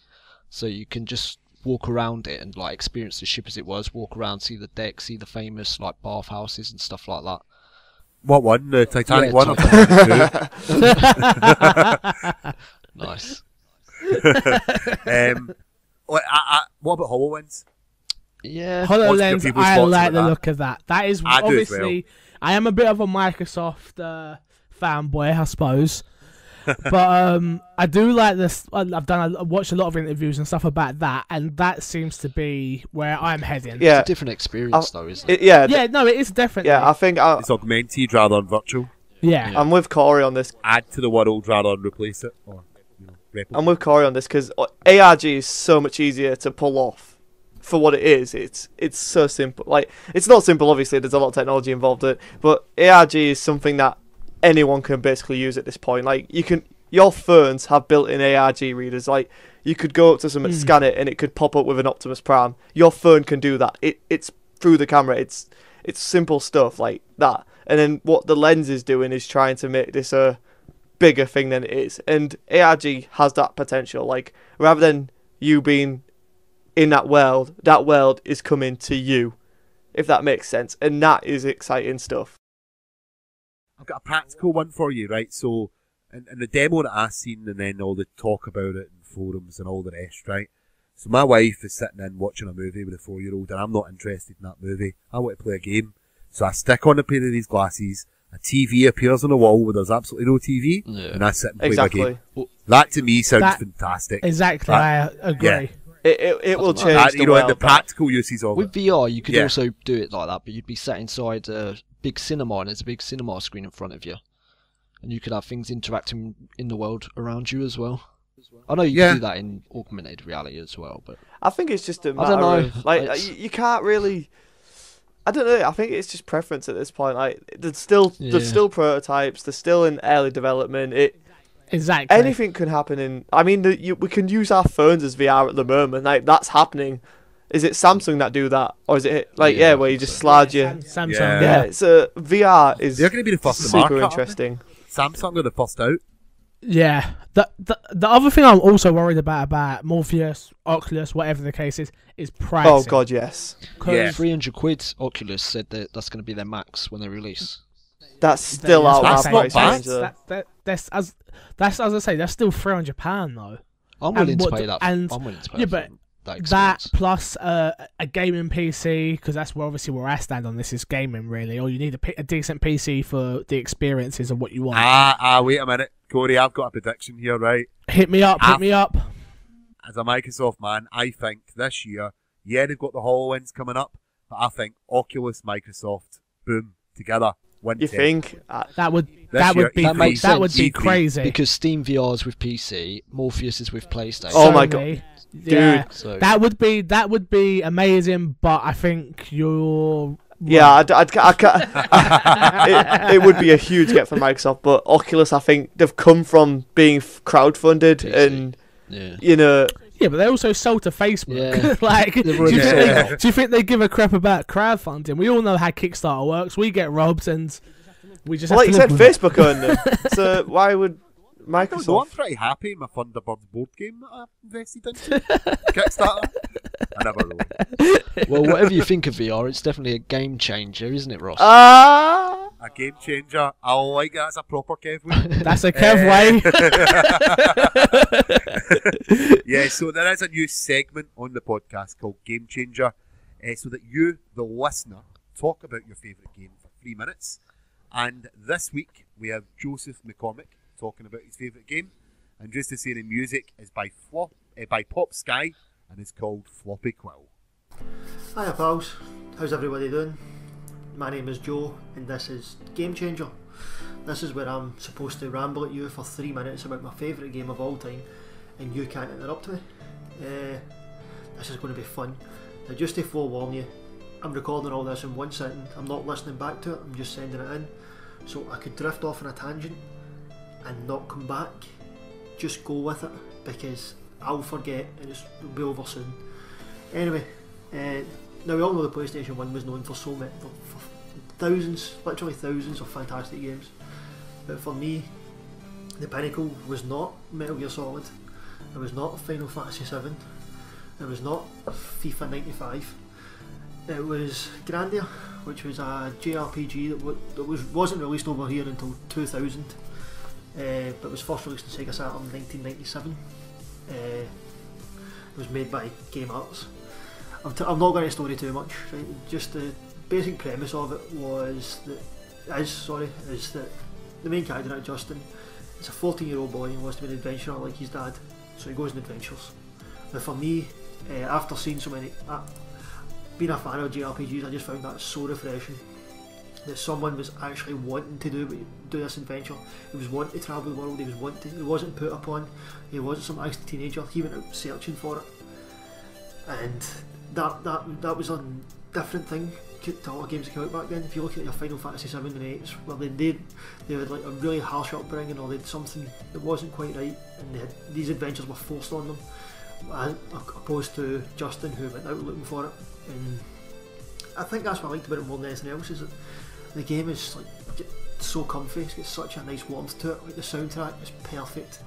Speaker 2: so you can just walk around it and like experience the ship as it was, walk around, see the deck, see the famous like bathhouses and stuff like that.
Speaker 4: What one? The Titanic one? Or
Speaker 2: Titanic. Nice.
Speaker 4: What about HoloLens?
Speaker 2: Yeah,
Speaker 3: HoloLens, I like the look of that. That is
Speaker 4: I
Speaker 3: obviously,
Speaker 4: well.
Speaker 3: I am a bit of a Microsoft fanboy, I suppose. But I do like this. I've watched a lot of interviews and stuff about that, and that seems to be where I'm heading.
Speaker 2: It's
Speaker 1: Yeah,
Speaker 2: a different experience though, isn't it?
Speaker 3: Yeah, no, it is definitely.
Speaker 1: Yeah, I think
Speaker 4: it's augmented rather than virtual.
Speaker 3: Yeah.
Speaker 1: I'm with Corey on this.
Speaker 4: Add to the world rather than replace it, or replicate.
Speaker 1: I'm with Corey on this because ARG is so much easier to pull off. For what it is, it's so simple. Like, it's not simple, obviously. There's a lot of technology involved in it, but ARG is something that anyone can basically use at this point. Like, your phones have built-in ARG readers. Like, you could go up to something, scan it, and it could pop up with an Optimus Prime. Your phone can do that. It's through the camera. It's simple stuff like that. And then what the lens is doing is trying to make this a bigger thing than it is. And ARG has that potential. Like, rather than you being in that world is coming to you, if that makes sense. And that is exciting stuff.
Speaker 4: I've got a practical one for you, right? So, and the demo that I've seen, and then all the talk about it in forums and all the rest, right? So my wife is sitting in watching a movie with a 4-year-old, and I'm not interested in that movie. I want to play a game. So I stick on a pair of these glasses, a TV appears on the wall where there's absolutely no TV, and I sit and play my game. That to me sounds fantastic.
Speaker 3: Exactly, I agree.
Speaker 4: Yeah.
Speaker 1: It will change the world.
Speaker 4: And the practical uses of
Speaker 2: with VR, you could also do it like that, but you'd be sat inside a big cinema, and there's a big cinema screen in front of you, and you could have things interacting in the world around you as well. I know you can do that in augmented reality as well, but
Speaker 1: I think it's just a matter of, like, you can't really. I don't know. I think it's just preference at this point. Like, there's still prototypes. They're still in early development.
Speaker 3: Exactly.
Speaker 1: Anything can happen in. I mean, we can use our phones as VR at the moment. Like, that's happening. Is it Samsung that do that, or is it like where you just slide your
Speaker 3: Samsung?
Speaker 1: Yeah. So VR is.
Speaker 4: They're going to be the first to
Speaker 1: super
Speaker 4: market,
Speaker 1: interesting.
Speaker 4: Samsung are the first out.
Speaker 3: Yeah. The other thing I'm also worried about Morpheus, Oculus, whatever the case is pricing.
Speaker 1: Oh god, yes.
Speaker 2: Yeah. £300 Oculus said that that's going to be their max when they release.
Speaker 1: That's still out of our price range.
Speaker 3: That's as I say, that's still £300 though.
Speaker 2: I'm willing to pay that. I'm willing to pay that
Speaker 3: plus a gaming PC, because that's where I stand on this, is gaming really. Or you need a decent PC for the experiences of what you want.
Speaker 4: Wait a minute, Corey, I've got a prediction here, right?
Speaker 3: Hit me up.
Speaker 4: As a Microsoft man, I think this year, they've got the HoloLens coming up, but I think Oculus, Microsoft, boom, together.
Speaker 1: You think
Speaker 3: that would be crazy,
Speaker 2: because Steam VR is with PC, Morpheus is with PlayStation.
Speaker 1: Oh my god,
Speaker 3: dude!
Speaker 2: So.
Speaker 3: That would be amazing, but I think you're.
Speaker 1: Yeah, it would be a huge get for Microsoft, but Oculus, I think they've come from being crowdfunded and you know.
Speaker 3: Yeah, but they also sold to Facebook.
Speaker 2: Yeah.
Speaker 3: Like, do you think they give a crap about crowdfunding? We all know how Kickstarter works. We get robbed, and we just.
Speaker 1: Well, like you said, Facebook owned them. So why would Microsoft?
Speaker 4: No, I'm pretty happy in my Thunderbirds board game that I invested into. Kickstarter. I never really.
Speaker 2: Well, whatever you think of VR, it's definitely a game changer, isn't it, Ross?
Speaker 4: A game changer. I like that. That's a proper Kev way.
Speaker 3: That's a Kev way.
Speaker 4: Yeah, so there is a new segment on the podcast called Game Changer, so that you, the listener, talk about your favourite game for 3 minutes. And this week we have Joseph McCormick talking about his favourite game. And just to say, the music is by Pop Sky and it's called Floppy Quill.
Speaker 6: Hiya pals, how's everybody doing? My name is Joe and this is Game Changer. This is where I'm supposed to ramble at you for 3 minutes about my favourite game of all time and you can't interrupt me. This is going to be fun. Now just to forewarn you, I'm recording all this in one sitting. I'm not listening back to it, I'm just sending it in. So I could drift off on a tangent and not come back. Just go with it because I'll forget and it'll be over soon. Anyway, now we all know the PlayStation 1 was known for so many, for thousands, literally thousands of fantastic games. But for me, the pinnacle was not Metal Gear Solid, it was not Final Fantasy 7, it was not FIFA 95, it was Grandia, which was a JRPG that wasn't released over here until 2000, but was first released on Sega Saturn in 1997. It was made by Game Arts. I'm not going to story too much. Right? Just the basic premise of it is that the main character, Justin, is a 14-year-old boy who wants to be an adventurer like his dad, so he goes on adventures. Now for me, after seeing so many, being a fan of JRPGs, I just found that so refreshing. That someone was actually wanting to do this adventure. He was wanting to travel the world. He wasn't put upon. He wasn't some angsty teenager. He went out searching for it, and that was a different thing to other games that came out back then. If you look at your Final Fantasy 7 and 8, well, they had like a really harsh upbringing, or they had something that wasn't quite right, and these adventures were forced on them, as opposed to Justin, who went out looking for it. And I think that's what I liked about it more than anything else, is that the game is like so comfy. It's got such a nice warmth to it. Like the soundtrack is perfect.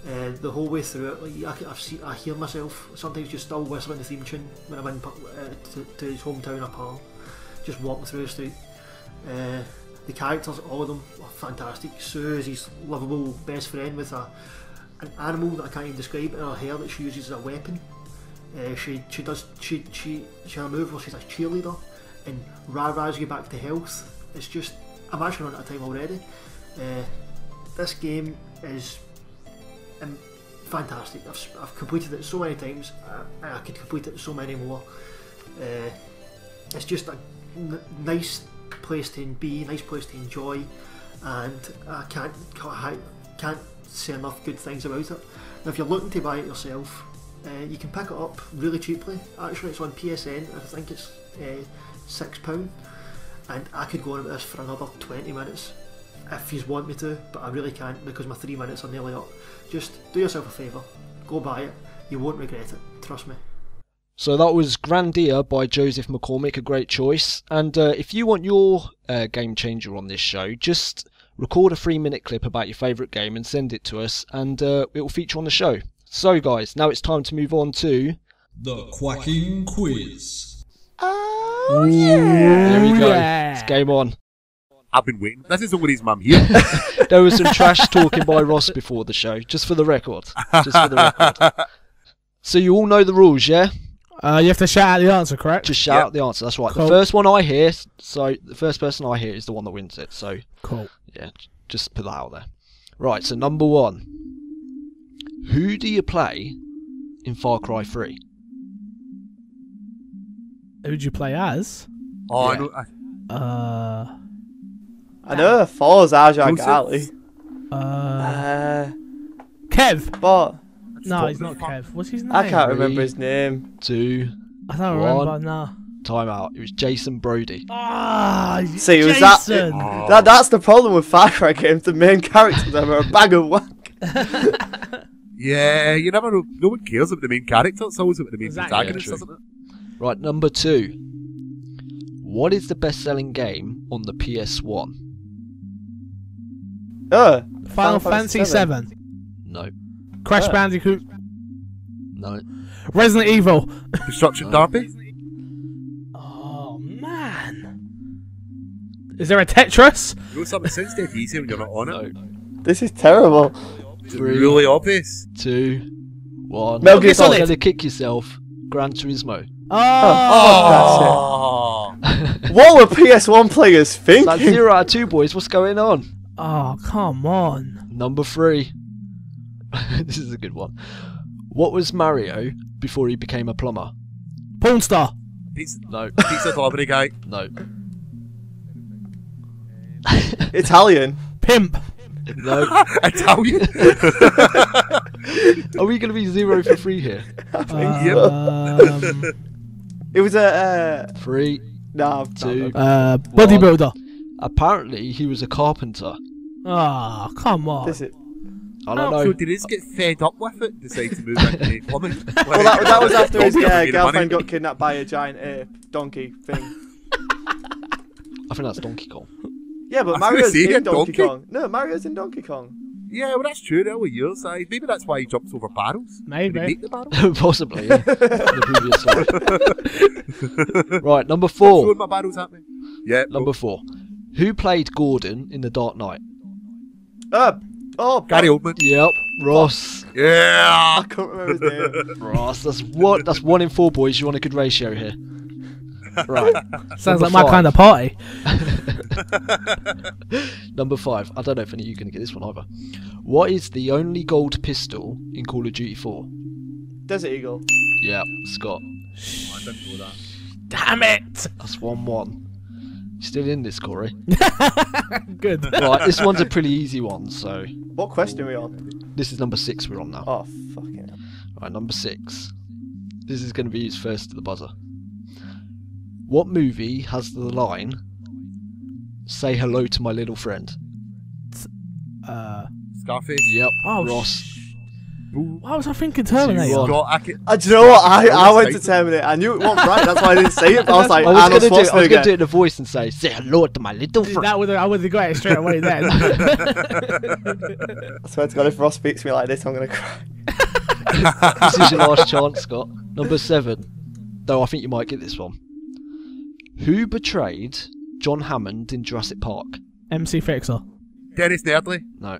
Speaker 6: The whole way through it, like I hear myself sometimes just still whistling the theme tune when I'm in to his hometown of Hull, just walking through the street. The characters, all of them, are fantastic. Sue is his lovable best friend with an animal that I can't even describe in her hair that she uses as a weapon. She had a move where she's a cheerleader and rah-rahs you back to health. It's just, I'm actually running out of time already. This game is fantastic. I've completed it so many times. I could complete it so many more. It's just a nice place to be, nice place to enjoy, and I can't say enough good things about it. Now if you're looking to buy it yourself, you can pick it up really cheaply. Actually, it's on PSN. I think it's £6, and I could go on about this for another 20 minutes if you want me to, but I really can't because my 3 minutes are nearly up. Just do yourself a favour, go buy it, you won't regret it, trust me.
Speaker 2: So that was Grandia by Joseph McCormick, a great choice. And if you want your game changer on this show, just record a 3-minute clip about your favourite game and send it to us, and it will feature on the show. So guys, now it's time to move on to
Speaker 7: the Quacking Quiz.
Speaker 1: Oh yeah!
Speaker 2: There we go. It's game on.
Speaker 4: I've been waiting. This is the only reason I'm here.
Speaker 2: There was some trash talking by Ross before the show, just for the record. Just for the record. So you all know the rules, yeah?
Speaker 3: You have to shout out the answer, correct?
Speaker 2: Just shout out the answer. That's right.
Speaker 3: Cool.
Speaker 2: The first one I hear, so the first person I hear is the one that wins it. So
Speaker 3: cool.
Speaker 2: Yeah, just put that out there. Right. So number 1, who do you play in Far Cry 3?
Speaker 3: Who'd you play as?
Speaker 4: Oh,
Speaker 2: Yeah.
Speaker 4: I know.
Speaker 1: I know Four's Ajay Gali.
Speaker 3: Kev.
Speaker 1: But
Speaker 3: No, he's not Kev. What's his name?
Speaker 1: I can't remember his name.
Speaker 2: 2,
Speaker 3: I don't remember. No.
Speaker 2: time out. It was Jason Brody.
Speaker 3: Ah,
Speaker 1: See, it was
Speaker 3: Jason.
Speaker 1: that's the problem with Far Cry games. The main characters are a bag of wank.
Speaker 4: Yeah, you never know. No one cares about the main character. It's always about the main
Speaker 3: Exactly.
Speaker 4: protagonist,
Speaker 2: Yeah,
Speaker 4: isn't it?
Speaker 2: Right, number 2. What is the best-selling game on the PS1?
Speaker 3: Final Fantasy 7.
Speaker 2: No.
Speaker 3: Crash Bandicoot.
Speaker 2: No.
Speaker 3: Resident Evil.
Speaker 4: Destruction Derby?
Speaker 3: Oh man. Is there a Tetris?
Speaker 4: You know something sounds dead easy when you're not on it.
Speaker 2: No.
Speaker 1: This is terrible.
Speaker 4: It's
Speaker 2: 3,
Speaker 4: really obvious.
Speaker 2: 2, 1.
Speaker 1: Metal Gear
Speaker 3: Solid.
Speaker 2: You're gonna kick yourself. Gran Turismo.
Speaker 3: Oh.
Speaker 1: What were PS1 players thinking?
Speaker 2: That's 0 out of 2, boys. What's going on?
Speaker 3: Oh, come on.
Speaker 2: Number 3. This is a good one. What was Mario before he became a plumber?
Speaker 3: Porn star.
Speaker 4: Pizza,
Speaker 2: No.
Speaker 4: pizza delivery guy.
Speaker 2: No.
Speaker 1: Italian.
Speaker 3: Pimp.
Speaker 2: No.
Speaker 4: Italian.
Speaker 2: Are we going to be 0 for 3 here?
Speaker 1: It was a
Speaker 2: 3.
Speaker 1: no,
Speaker 2: 2.
Speaker 3: Bodybuilder.
Speaker 2: Apparently, he was a carpenter.
Speaker 3: Oh, come on.
Speaker 1: This is,
Speaker 2: I don't
Speaker 4: So
Speaker 2: know.
Speaker 4: did he just get fed up with it? Decide to move into plumbing?
Speaker 1: well, that was after his
Speaker 4: Money.
Speaker 1: girlfriend got kidnapped by a giant donkey thing.
Speaker 2: I think that's Donkey Kong.
Speaker 1: Yeah, but
Speaker 4: I was gonna
Speaker 1: Mario's
Speaker 4: say,
Speaker 1: in Donkey
Speaker 4: donkey.
Speaker 1: Kong. No, Mario's in Donkey Kong.
Speaker 4: Yeah, well, that's true. Early years, maybe that's why he jumps over barrels.
Speaker 3: Maybe.
Speaker 4: Did he make the barrels?
Speaker 2: Possibly, yeah. The previous slide. Right, number
Speaker 4: Stop
Speaker 2: 4.
Speaker 4: throwing my barrels at me. Yeah.
Speaker 2: Number 4. Who played Gordon in The Dark Knight?
Speaker 4: Gary Oldman.
Speaker 2: Yep, Ross.
Speaker 4: Yeah.
Speaker 1: I can't remember his name.
Speaker 2: Ross, that's 1 in 4, boys. You're on a good ratio here. Right.
Speaker 3: Sounds
Speaker 2: Number
Speaker 3: like my
Speaker 2: 5.
Speaker 3: kind of party.
Speaker 2: Number 5. I don't know if any of you are going to get this one either. What is the only gold pistol in Call of Duty 4?
Speaker 1: Desert Eagle.
Speaker 2: Yeah, Scott.
Speaker 4: I didn't know that.
Speaker 3: Damn it.
Speaker 2: That's 1-1. Still in this, Corey.
Speaker 3: Good.
Speaker 2: Right, this one's a pretty easy one, so...
Speaker 1: What question are we on?
Speaker 2: This is number 6 we're on now.
Speaker 1: Oh, fucking hell.
Speaker 2: Right, number 6. This is going to be his first to the buzzer. What movie has the line, "Say hello to my little friend"?
Speaker 4: Scarface.
Speaker 2: Yep,
Speaker 3: Oh,
Speaker 2: Ross.
Speaker 3: Why was I thinking Terminator?
Speaker 2: One.
Speaker 4: Scott,
Speaker 1: Do you know what? I went to Terminator. I knew it wasn't right. That's why I didn't say it. But I was like,
Speaker 2: I was
Speaker 1: Arnold
Speaker 2: going to do it
Speaker 1: Schwarzenegger.
Speaker 2: in a voice and say, "Say hello to my little friend."
Speaker 3: I would have got it straight away then.
Speaker 1: I swear to God, if Ross speaks to me like this, I'm gonna cry.
Speaker 2: This is your last chance, Scott. Number 7. Though I think you might get this one. Who betrayed John Hammond in Jurassic Park?
Speaker 3: MC Fixer.
Speaker 4: Dennis Nedley.
Speaker 2: No.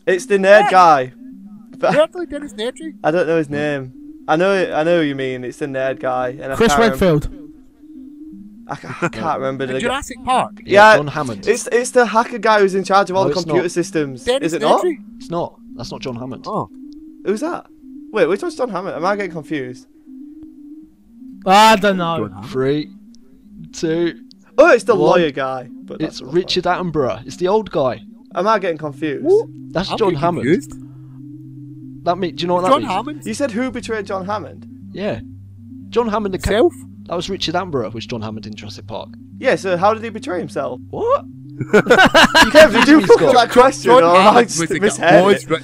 Speaker 1: It's the nerd guy. But
Speaker 4: Nedley, Dennis Nedry.
Speaker 1: I don't know his name. I know who you mean. It's the nerd guy. And
Speaker 3: Chris
Speaker 1: I can't
Speaker 3: Redfield.
Speaker 1: I can't remember
Speaker 4: In
Speaker 1: the
Speaker 4: Jurassic Park.
Speaker 1: Yeah,
Speaker 2: John Hammond.
Speaker 1: It's the hacker guy who's in charge of all
Speaker 2: No,
Speaker 1: the
Speaker 2: it's
Speaker 1: computer
Speaker 2: not.
Speaker 1: systems.
Speaker 4: Dennis
Speaker 1: Is it not?
Speaker 4: Nedry.
Speaker 2: It's not. That's not John Hammond.
Speaker 4: Oh.
Speaker 1: Who's that? Wait, which one's John Hammond? Am I getting confused?
Speaker 3: I don't know.
Speaker 2: 3, 2.
Speaker 1: Oh, it's the
Speaker 2: One.
Speaker 1: lawyer guy. But
Speaker 2: It's
Speaker 1: that's not
Speaker 2: Richard Attenborough. It's the old guy.
Speaker 1: right. Am I getting confused?
Speaker 2: That's
Speaker 4: I'm
Speaker 2: John
Speaker 4: getting
Speaker 2: Hammond.
Speaker 4: confused.
Speaker 2: That mean, do you know what that
Speaker 4: John
Speaker 2: means?
Speaker 4: Hammond.
Speaker 1: You said who betrayed John Hammond?
Speaker 2: Yeah. John Hammond.
Speaker 4: Himself.
Speaker 2: That was Richard Attenborough, was John Hammond in Jurassic Park.
Speaker 1: Yeah, so how did he betray himself?
Speaker 2: What?
Speaker 1: Kev, did you fuck up that question? Or I just misheard it?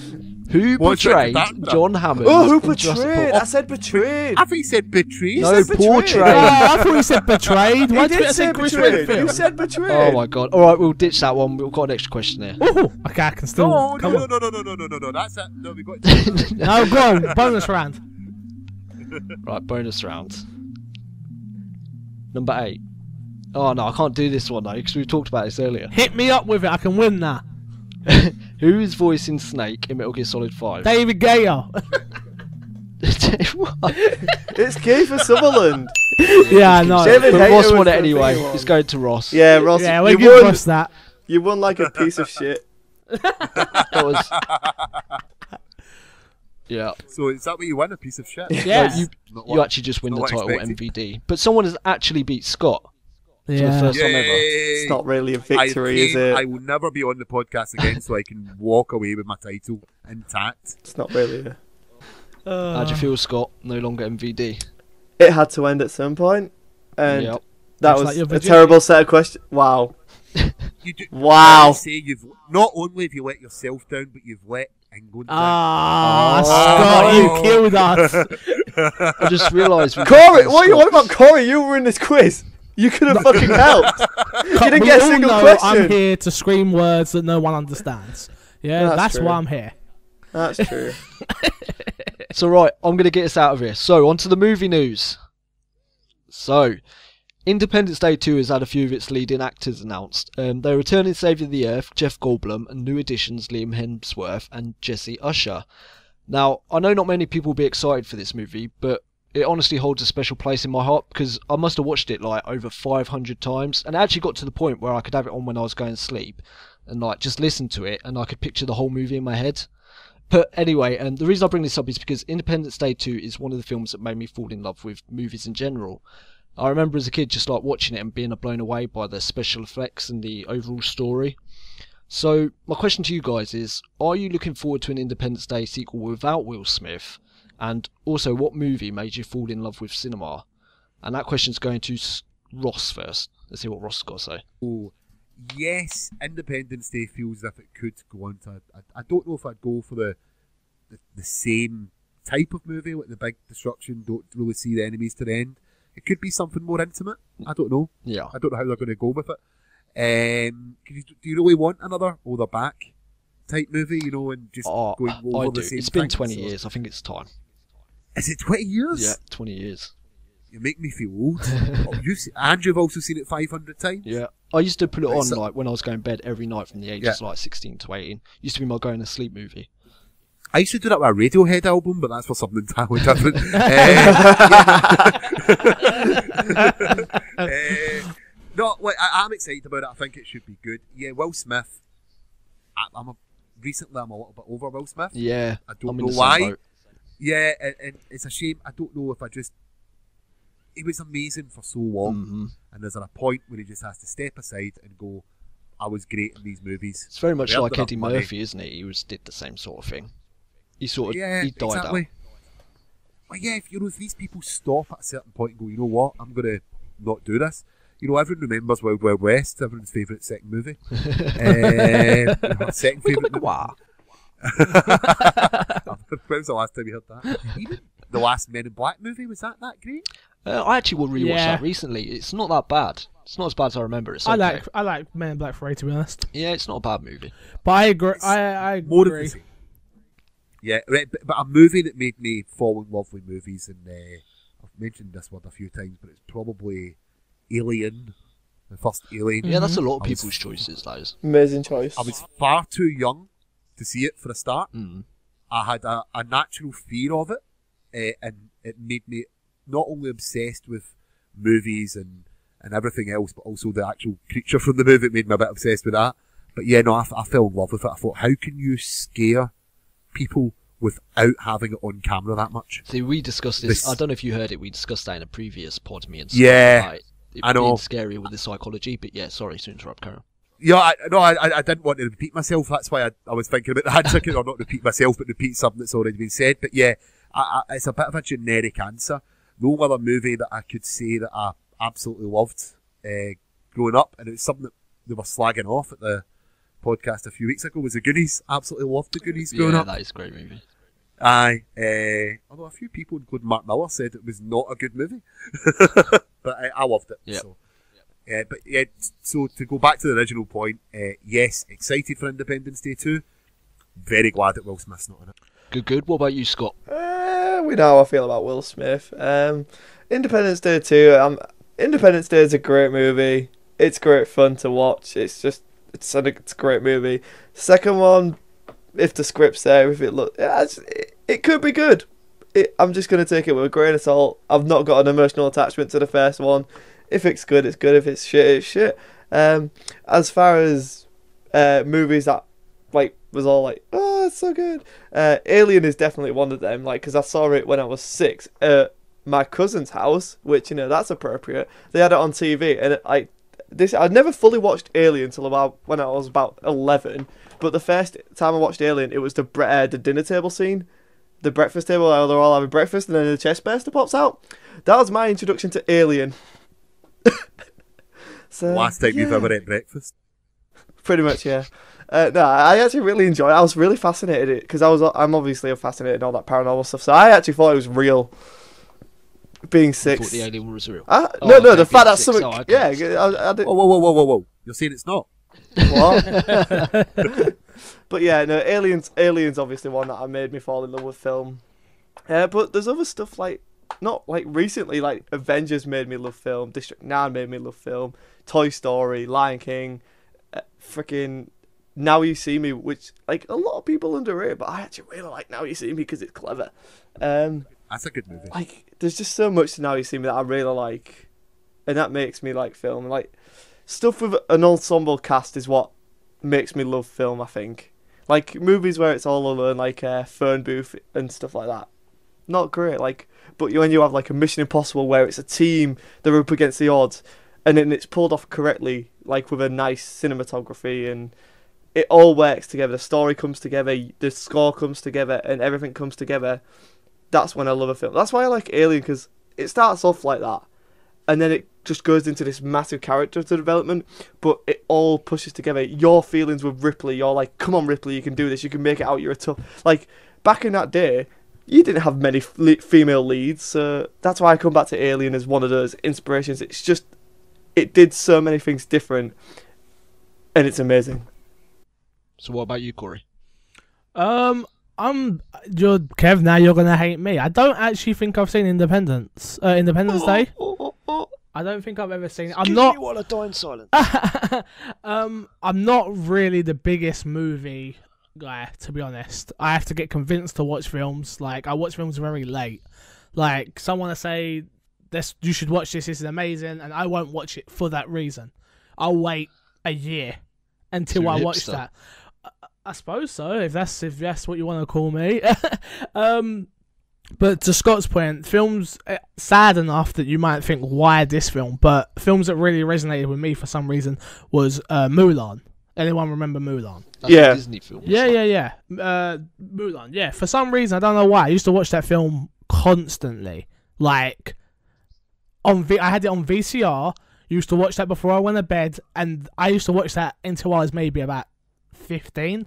Speaker 2: Who portrayed John Hammond?
Speaker 1: Oh, who
Speaker 2: from Jurassic
Speaker 1: portrayed?
Speaker 2: Park?
Speaker 1: I said betrayed.
Speaker 4: I think he said betrayed.
Speaker 2: No,
Speaker 1: said betrayed.
Speaker 2: portrayed.
Speaker 3: I thought he said betrayed. Why
Speaker 1: He
Speaker 3: did
Speaker 1: did
Speaker 3: you
Speaker 1: say
Speaker 3: say Chris
Speaker 1: betrayed.
Speaker 3: Redfield?
Speaker 1: You said betrayed.
Speaker 2: Oh my god. Alright, we'll ditch that one. We've got an extra question there.
Speaker 3: Ooh, okay, I can still.
Speaker 4: No,
Speaker 3: come on.
Speaker 4: no. That's it. No, we got to
Speaker 3: No, go on. Bonus round.
Speaker 2: Right, bonus round. Number 8. Oh no, I can't do this one though, because we talked about this earlier.
Speaker 3: Hit me up with it. I can win that.
Speaker 2: Who is voicing Snake in Metal Gear Solid 5?
Speaker 3: David Gayer.
Speaker 2: What?
Speaker 1: It's Kiefer Sutherland.
Speaker 3: Yeah, I know.
Speaker 1: David
Speaker 2: But
Speaker 1: Hayter
Speaker 2: Ross
Speaker 1: was
Speaker 2: won it
Speaker 1: the
Speaker 2: anyway.
Speaker 1: thing one.
Speaker 2: It's going to Ross.
Speaker 1: Yeah, Ross.
Speaker 3: Yeah, we
Speaker 1: you
Speaker 3: give
Speaker 1: won.
Speaker 3: us that.
Speaker 1: You won like a piece of shit.
Speaker 2: That was... Yeah.
Speaker 4: So is that what you win? A piece of shit?
Speaker 3: Yes.
Speaker 2: You actually just win
Speaker 4: Not
Speaker 2: the
Speaker 4: what
Speaker 2: title
Speaker 4: expected.
Speaker 2: MVD. But someone has actually beat Scott for the
Speaker 3: Yeah.
Speaker 2: first time ever.
Speaker 1: It's not really a victory, is
Speaker 4: I
Speaker 1: it?
Speaker 4: will never be on the podcast again, so I can walk away with my title intact.
Speaker 1: It's not really.
Speaker 2: How do you feel, Scott? No longer MVD.
Speaker 1: It had to end at some point, and
Speaker 2: Yep.
Speaker 1: that
Speaker 3: Looks
Speaker 1: was
Speaker 3: like you're
Speaker 1: a
Speaker 3: Virginia.
Speaker 1: terrible set of questions. Wow.
Speaker 4: You do,
Speaker 1: Wow.
Speaker 4: I say you've not only have you let yourself down, but you've let England down.
Speaker 3: Ah,
Speaker 2: Oh.
Speaker 3: Scott, you killed us.
Speaker 2: I just realised...
Speaker 1: Corey, what are you on about? Corey, you were in this quiz. You could have fucking helped. You didn't
Speaker 3: We
Speaker 1: get a
Speaker 3: all
Speaker 1: single
Speaker 3: know
Speaker 1: question.
Speaker 3: I'm here to scream words that no one understands. Yeah,
Speaker 1: That's
Speaker 3: that's
Speaker 1: true.
Speaker 3: why I'm here.
Speaker 1: That's true.
Speaker 2: It's alright, I'm going to get us out of here. So, on to the movie news. So, Independence Day 2 has had a few of its leading actors announced. They're returning Saviour of the Earth, Jeff Goldblum, and new additions Liam Hemsworth and Jesse Usher. Now, I know not many people will be excited for this movie, but it honestly holds a special place in my heart because I must have watched it like over 500 times, and it actually got to the point where I could have it on when I was going to sleep and like just listen to it and I could picture the whole movie in my head. But anyway, the reason I bring this up is because Independence Day 2 is one of the films that made me fall in love with movies in general. I remember as a kid just like watching it and being blown away by the special effects and the overall story. So my question to you guys is, are you looking forward to an Independence Day sequel without Will Smith? And also, what movie made you fall in love with cinema? And that question's going to Ross first. Let's see what Ross has got to say.
Speaker 4: Oh, yes, Independence Day feels as if it could go on to... I don't know if I'd go for the same type of movie, like the big destruction, don't really see the enemies to the end. It could be something more intimate. I don't know.
Speaker 2: Yeah.
Speaker 4: I don't know how they're going to go with it. Do you really want another They're Back type movie, you know, and just going over
Speaker 2: I
Speaker 4: the
Speaker 2: do.
Speaker 4: same
Speaker 2: It's been
Speaker 4: things,
Speaker 2: 20
Speaker 4: or-
Speaker 2: years. I think it's time.
Speaker 4: Is it 20 years?
Speaker 2: Yeah, 20 years.
Speaker 4: You make me feel old. And you've also seen it 500 times?
Speaker 2: Yeah. I used to put it
Speaker 4: Right,
Speaker 2: on
Speaker 4: so-
Speaker 2: like when I was going to bed every night from the ages like 16 to 18. Used to be my going to sleep movie.
Speaker 4: I used to do that with a Radiohead album, but that's for something entirely different. No, like, I'm excited about it. I think it should be good. Yeah, Will Smith. Recently I'm a little bit over Will Smith.
Speaker 2: Yeah.
Speaker 4: I don't
Speaker 2: I'm
Speaker 4: know
Speaker 2: in the same
Speaker 4: why.
Speaker 2: boat.
Speaker 4: Yeah, and it's a shame. I don't know if he was amazing for so long,
Speaker 2: Mm-hmm.
Speaker 4: and there's a point where he just has to step aside and go, I was great in these movies.
Speaker 2: It's very much
Speaker 4: They earned
Speaker 2: like
Speaker 4: enough
Speaker 2: Eddie
Speaker 4: money.
Speaker 2: Murphy, isn't it? He did the same sort of thing. He sort of he died
Speaker 4: exactly.
Speaker 2: out.
Speaker 4: Well, yeah, if these people stop at a certain point and go, you know what, I'm going to not do this. You know, everyone remembers Wild Wild West, everyone's favourite second movie. Second favourite movie. When was the last time you heard that? Even the last Men in Black movie, was that great?
Speaker 2: I actually will rewatch
Speaker 3: Yeah.
Speaker 2: that recently. It's not that bad. It's not as bad as I remember. It's okay.
Speaker 3: I like Men in Black 3, to be honest.
Speaker 2: Yeah, it's not a bad movie.
Speaker 3: But I agree. I
Speaker 4: More of
Speaker 3: agree.
Speaker 4: the same. Yeah, right, but a movie that made me fall in love with movies, and I've mentioned this word a few times, but it's probably Alien, the first Alien.
Speaker 2: Yeah, that's a lot of
Speaker 4: I was-
Speaker 2: people's choices, those.
Speaker 1: Amazing choice.
Speaker 4: I was far too young to see it for a start.
Speaker 2: Mm.
Speaker 4: I had a natural fear of it, and it made me not only obsessed with movies and everything else, but also the actual creature from the movie. It made me a bit obsessed with that. But yeah, no, I fell in love with it. I thought, how can you scare people without having it on camera that much?
Speaker 2: See, we discussed this. I don't know if you heard it. We discussed that in a previous pod, me and Scott,
Speaker 4: Yeah,
Speaker 2: about it
Speaker 4: I know.
Speaker 2: being scary with the psychology, but yeah, sorry to interrupt, Carol.
Speaker 4: Yeah, I didn't want to repeat myself. That's why I was thinking about the answer, or not repeat myself, but repeat something that's already been said. But yeah, it's a bit of a generic answer. no other movie that I could say that I absolutely loved growing up, and it was something that they were slagging off at the podcast a few weeks ago, was The Goonies. Absolutely loved The Goonies growing up.
Speaker 2: Yeah, that is a great movie.
Speaker 4: Aye. Although a few people, including Mark Miller, said it was not a good movie. But I loved it.
Speaker 2: Yep.
Speaker 4: So. But yeah, so to go back to the original point, yes, excited for Independence Day 2. Very glad that Will Smith's not in it.
Speaker 2: Good. What about you, Scott?
Speaker 1: We know how I feel about Will Smith. Independence Day 2. Independence Day is a great movie. It's great fun to watch. It's a great movie. Second one, if the script's there, if it could be good. I'm just gonna take it with a grain of salt. I've not got an emotional attachment to the first one. If it's good, it's good. If it's shit, it's shit. As far as movies that was all oh, it's so good. Alien is definitely one of them. Because I saw it when I was 6 at my cousin's house, which that's appropriate. They had it on TV, and I'd never fully watched Alien until about when I was about 11. But the first time I watched Alien, it was the dinner table scene, the breakfast table where they're all having breakfast, and then the chest burster pops out. That was my introduction to Alien. So,
Speaker 4: last time you've ever ate breakfast?
Speaker 1: Pretty much, yeah. No, I actually really enjoyed it. I was really fascinated because I'm obviously fascinated in all that paranormal stuff. So I actually thought it was real. Being 6.
Speaker 2: I thought the alien was real.
Speaker 1: No, the fact that something.
Speaker 2: Okay.
Speaker 1: Yeah, I did.
Speaker 4: Whoa! You're saying it's not?
Speaker 1: What? But yeah, no, Aliens obviously one that made me fall in love with film. But there's other stuff not recently, Avengers made me love film, District 9 made me love film, Toy Story, Lion King, freaking Now You See Me, which a lot of people underrate, but I actually really like Now You See Me because it's clever.
Speaker 4: That's a good movie.
Speaker 1: There's just so much to Now You See Me that I really like, and that makes me like film. Stuff with an ensemble cast is what makes me love film, I think. Movies where it's all alone, Phone Booth and stuff like that, not great. But when you have a Mission Impossible where it's a team, they're up against the odds, and then it's pulled off correctly, with a nice cinematography, and it all works together. The story comes together, the score comes together, and everything comes together. That's when I love a film. That's why I like Alien, because it starts off like that, and then it just goes into this massive character development, but it all pushes together. Your feelings with Ripley, you're like, come on Ripley, you can do this, you can make it out, you're a tough... back in that day, you didn't have many female leads, so that's why I come back to Alien as one of those inspirations. It's just, it did so many things different, and it's amazing.
Speaker 2: So what about you, Corey?
Speaker 3: Kev, now you're gonna hate me. I don't actually think I've seen Independence Day. I don't think I've ever seen it.
Speaker 2: Excuse me while I die in silence.
Speaker 3: I'm not really the biggest movie guy, to be honest. I have to get convinced to watch films. I watch films very late. Someone will say, you should watch this is amazing, and I won't watch it for that reason. I'll wait a year until I watch that. I suppose so, if that's what you want to call me. But to Scott's point, films, sad enough that you might think, why this film? But films that really resonated with me for some reason was Mulan. Anyone remember Mulan?
Speaker 2: That's a Disney film.
Speaker 3: Yeah. Mulan, yeah. For some reason, I don't know why, I used to watch that film constantly. I had it on VCR, used to watch that before I went to bed, and I used to watch that until I was maybe about 15.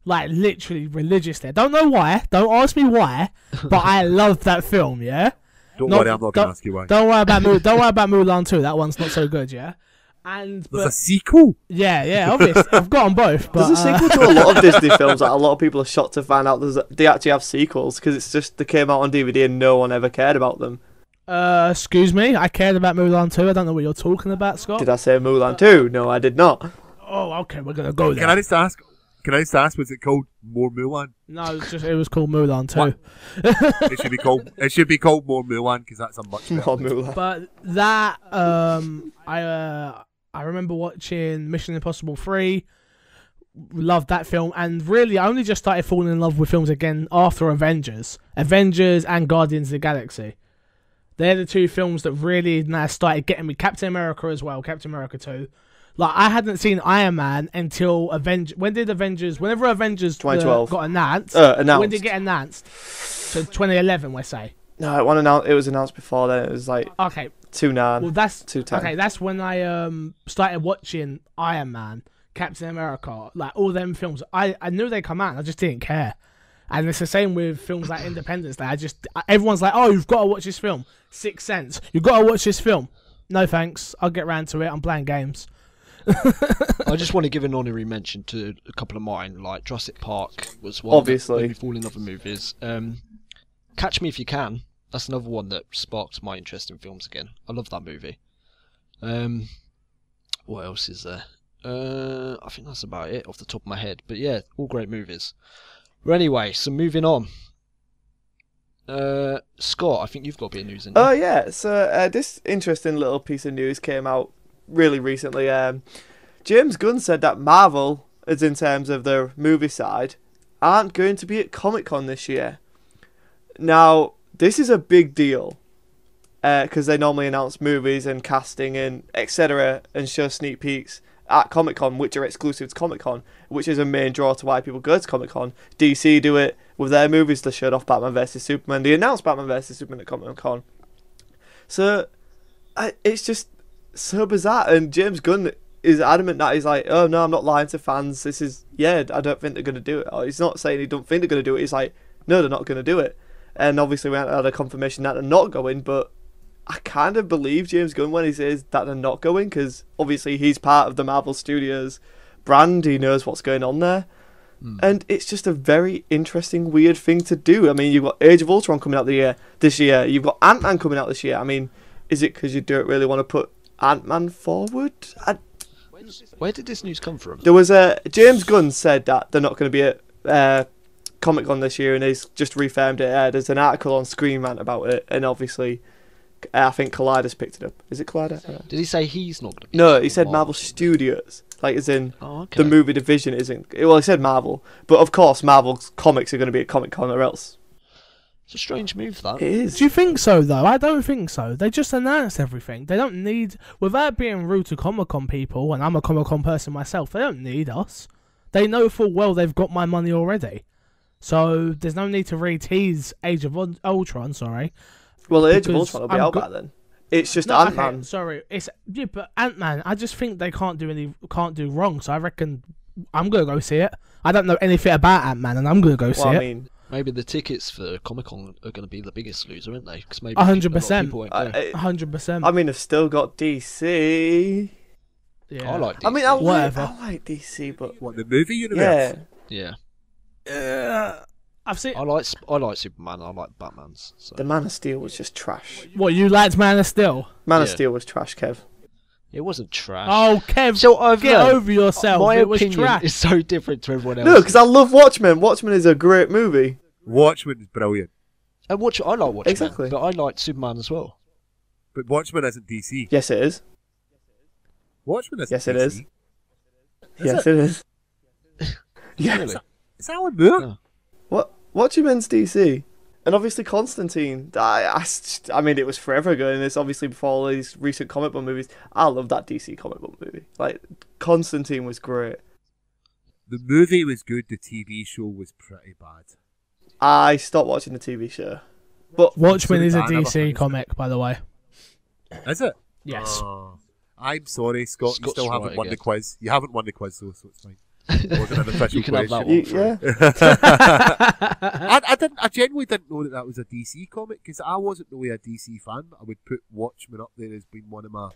Speaker 3: Literally religiously. I don't know why. Don't ask me why. But I love that film. Yeah.
Speaker 4: Don't worry, I'm not going to ask you why.
Speaker 3: Don't worry about Mulan 2. That one's not so good. Yeah. There's
Speaker 4: a sequel.
Speaker 3: Yeah. Obviously, I've got them both. But,
Speaker 1: there's a sequel to a lot of Disney films that a lot of people are shocked to find out they actually have sequels, because it's just they came out on DVD and no one ever cared about them.
Speaker 3: Excuse me. I cared about Mulan 2. I don't know what you're talking about, Scott.
Speaker 1: Did I say Mulan 2? No, I did not.
Speaker 3: Oh, okay. We're gonna go there.
Speaker 4: Can I just ask? Was it called More Mulan?
Speaker 3: No, it was called Mulan 2.
Speaker 4: It should be called More Mulan, because that's a much better.
Speaker 1: More Mulan.
Speaker 3: But that I remember watching Mission Impossible 3. Loved that film, and really I only just started falling in love with films again after Avengers and Guardians of the Galaxy. They're the two films that really now started getting me. Captain America as well, Captain America 2. I hadn't seen Iron Man until Avengers. Whenever Avengers
Speaker 1: 2012
Speaker 3: got announced.
Speaker 1: Announced.
Speaker 3: When did it get announced? So 2011, we say.
Speaker 1: No, it was announced before then. It was like
Speaker 3: Okay,
Speaker 1: 2/9.
Speaker 3: well that's
Speaker 1: 2/10.
Speaker 3: okay. That's when I started watching Iron Man, Captain America, like all them films. I knew they come out. I just didn't care. And it's the same with films like Independence Day. Everyone's like, oh, you've got to watch this film. Sixth Sense. You've got to watch this film. No thanks. I'll get round to it. I'm playing games.
Speaker 2: I just want to give an honorary mention to a couple of mine, like Jurassic Park was one
Speaker 1: Obviously.
Speaker 2: that made me fall in love with movies. Catch Me If You Can. That's another one that sparked my interest in films again. I love that movie. What else is there? I think that's about it off the top of my head. But yeah, all great movies. But anyway, so moving on. Scott, I think you've got a bit of news in there.
Speaker 1: Oh yeah, so this interesting little piece of news came out really recently. James Gunn said that Marvel, as in terms of the movie side, aren't going to be at Comic-Con this year. Now, this is a big deal because they normally announce movies and casting and etc. and show sneak peeks at Comic-Con, which are exclusive to Comic-Con, which is a main draw to why people go to Comic-Con. DC do it with their movies. They showed off Batman vs Superman. They announced Batman vs Superman at Comic-Con. So it's just so bizarre. And James Gunn is adamant that he's like, oh no, I'm not lying to fans. This is, I don't think they're going to do it. Or he's not saying he don't think they're going to do it. He's like, no, they're not going to do it. And obviously we haven't had a confirmation that they're not going, but I kind of believe James Gunn when he says that they're not going, because obviously he's part of the Marvel Studios brand. He knows what's going on there. And it's just a very interesting, weird thing to do. I mean, you've got Age of Ultron coming out this year. You've got Ant-Man coming out this year. I mean, is it because you don't really want to put Ant-Man forward?
Speaker 2: Where did this news come from?
Speaker 1: There was James Gunn said that they're not going to be at Comic-Con this year, and he's just reaffirmed it. There's an article on Screen Rant about it, and obviously I think Collider's picked it up. Is it Collider?
Speaker 2: Did he say he's not going to be?
Speaker 1: No, he said Marvel Studios. Like, as in, the movie division isn't. Well, he said Marvel. But, of course, Marvel's comics are going to be at Comic-Con or else.
Speaker 2: It's a strange move, that.
Speaker 1: It is.
Speaker 3: Do you think so, though? I don't think so. They just announced everything. They don't need... Without being rude to Comic-Con people, and I'm a Comic-Con person myself, they don't need us. They know full well they've got my money already. So, there's no need to re-tease Age of Ultron, sorry.
Speaker 1: Well, Age of Ultron will be out by then. It's just Ant-Man.
Speaker 3: Okay, sorry, but Ant-Man. I just think they can't do wrong. So I reckon I'm gonna go see it. I don't know anything about Ant-Man, and I'm gonna go see it.
Speaker 2: Maybe the tickets for Comic-Con are going to be the biggest loser, aren't they? Because maybe
Speaker 3: 100%.
Speaker 2: 100%.
Speaker 3: I
Speaker 1: mean, they've still got DC.
Speaker 3: Yeah,
Speaker 2: I like DC.
Speaker 1: I mean, I like DC, but
Speaker 4: what, the movie universe?
Speaker 2: Yeah.
Speaker 3: I've seen.
Speaker 2: I like Superman. I like Batman's. So.
Speaker 1: The Man of Steel was just trash.
Speaker 3: What, you liked Man of Steel?
Speaker 1: Man of Steel was trash, Kev.
Speaker 2: It wasn't trash.
Speaker 3: Oh, Kev, get over yourself.
Speaker 2: My
Speaker 3: it was
Speaker 2: opinion
Speaker 3: trash.
Speaker 2: is so different to everyone else.
Speaker 1: No, because I love Watchmen. Watchmen is a great movie.
Speaker 4: Watchmen is brilliant.
Speaker 2: I like Watchmen,
Speaker 1: exactly.
Speaker 2: But I like Superman as well.
Speaker 4: But Watchmen isn't DC.
Speaker 1: Yes, it is.
Speaker 4: Watchmen isn't
Speaker 1: yes,
Speaker 4: DC.
Speaker 1: It is. Yes, it is.
Speaker 2: Yeah. Really?
Speaker 4: It's Alan Moore.
Speaker 2: Yeah.
Speaker 1: Watchmen's DC. And obviously Constantine. I mean, it was forever ago, and it's obviously before all these recent comic book movies. I love that DC comic book movie. Like, Constantine was great.
Speaker 4: The movie was good, the TV show was pretty bad.
Speaker 1: I stopped watching the TV show. But
Speaker 3: Watchmen is a DC comic, by the way.
Speaker 4: Is it?
Speaker 3: Yes.
Speaker 4: I'm sorry, Scott. You still haven't won the quiz. You haven't won the quiz, though, so it's fine. It wasn't an official
Speaker 2: you can
Speaker 4: question.
Speaker 2: have that one.
Speaker 4: I genuinely didn't know that was a DC comic, because I wasn't really a DC fan, but I would put Watchmen up there as being one of my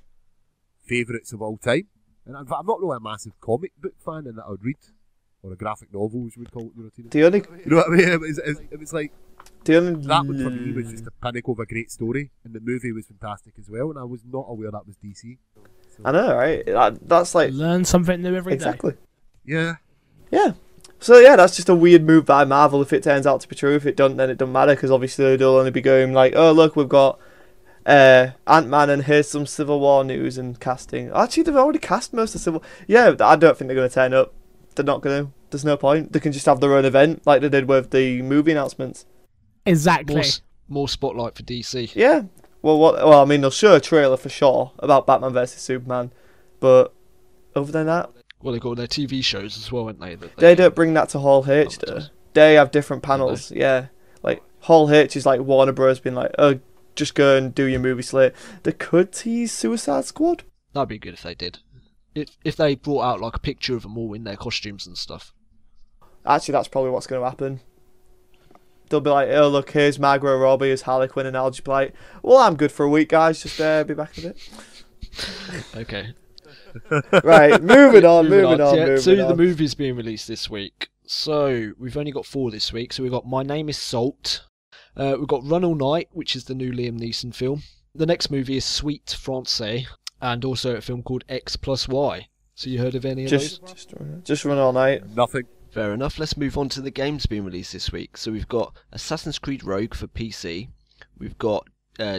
Speaker 4: favourites of all time. And I'm not really a massive comic book fan, and that I would read, or a graphic novel, as you would call it.
Speaker 1: The only,
Speaker 4: you know what I mean? It was like
Speaker 1: the only,
Speaker 4: that one for me was just a pinnacle of a great story, and the movie was fantastic as well. And I was not aware that was DC. So.
Speaker 1: I know, right? That's like
Speaker 3: learn something new every day.
Speaker 1: Exactly.
Speaker 4: Yeah.
Speaker 1: So yeah, that's just a weird move by Marvel. If it turns out to be true, if it doesn't, then it doesn't matter, because obviously they'll only be going like, oh look, we've got Ant-Man, and here's some Civil War news and casting. Actually, they've already cast most of Civil. Yeah, I don't think they're going to turn up. They're not going to. There's no point. They can just have their own event like they did with the movie announcements.
Speaker 3: Exactly.
Speaker 2: More spotlight for DC.
Speaker 1: Yeah. Well, I mean, they'll show a trailer for sure about Batman vs Superman, but other than that.
Speaker 2: Well, they've got their TV shows as well, haven't they?
Speaker 1: They don't bring that to Hall H, though. They have different panels, yeah. Like, Hall H is like Warner Bros. Being like, oh, just go and do your movie slate. They could tease Suicide Squad.
Speaker 2: That'd be good if they did. If they brought out like a picture of them all in their costumes and stuff.
Speaker 1: Actually, that's probably what's going to happen. They'll be like, oh, look, here's Margot Robbie as Harley Quinn, and I'll just be like, well, I'm good for a week, guys. Just be back a bit.
Speaker 2: Okay.
Speaker 1: Right, moving on.
Speaker 2: So the movie's being released this week. So we've only got 4 this week. So we've got My Name is Salt. We've got Run All Night, which is the new Liam Neeson film. The next movie is Sweet Francais, and also a film called X+Y. So you heard of any of those?
Speaker 1: Just Run All Night.
Speaker 4: Nothing.
Speaker 8: Fair enough. Let's move on to the games being released this week. So we've got Assassin's Creed Rogue for PC. We've got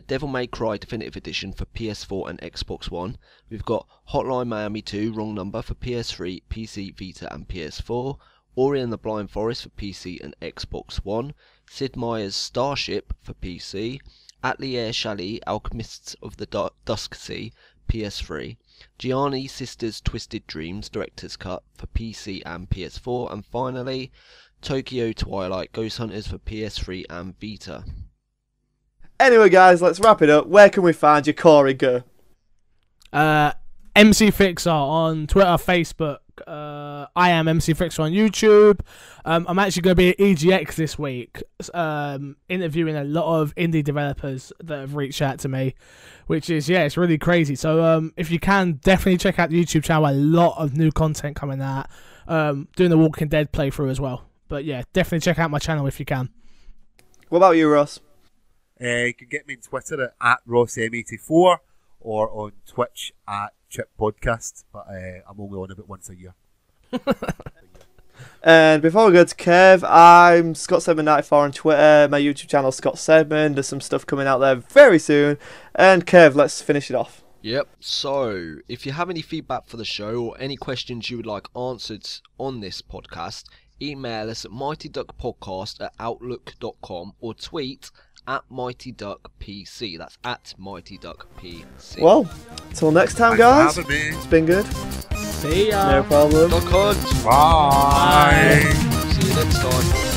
Speaker 8: Devil May Cry Definitive Edition for PS4 and Xbox One. We've got Hotline Miami 2 Wrong Number for PS3, PC, Vita and PS4. Ori and the Blind Forest for PC and Xbox One. Sid Meier's Starship for PC. Atelier Chalet Alchemists of the Dusk Sea, PS3. Gianni Sisters Twisted Dreams Director's Cut for PC and PS4. And finally, Tokyo Twilight Ghost Hunters for PS3 and Vita.
Speaker 1: Anyway, guys, let's wrap it up. Where can we find you, Corey? Go.
Speaker 3: MC Fixer on Twitter, Facebook. I am MC Fixer on YouTube. I'm actually going to be at EGX this week, interviewing a lot of indie developers that have reached out to me, which is, it's really crazy. So if you can, definitely check out the YouTube channel. A lot of new content coming out. Doing the Walking Dead playthrough as well. But yeah, definitely check out my channel if you can.
Speaker 1: What about you, Ross?
Speaker 4: You can get me on Twitter at RossM84 or on Twitch at Chip Podcast, but I'm only on about once a year.
Speaker 1: And before we go to Kev, I'm Scott794 on Twitter. My YouTube channel Scott Sedman. There's some stuff coming out there very soon. And Kev, let's finish it off.
Speaker 8: Yep, so if you have any feedback for the show or any questions you would like answered on this podcast, email us at mightyduckpodcast@outlook.com or tweet at mightyduckpc. That's at mightyduckpc.
Speaker 1: Well, till next time, guys. It's been good.
Speaker 3: See ya.
Speaker 1: No problem.
Speaker 8: Duck Hunt.
Speaker 4: Bye.
Speaker 8: See you next time.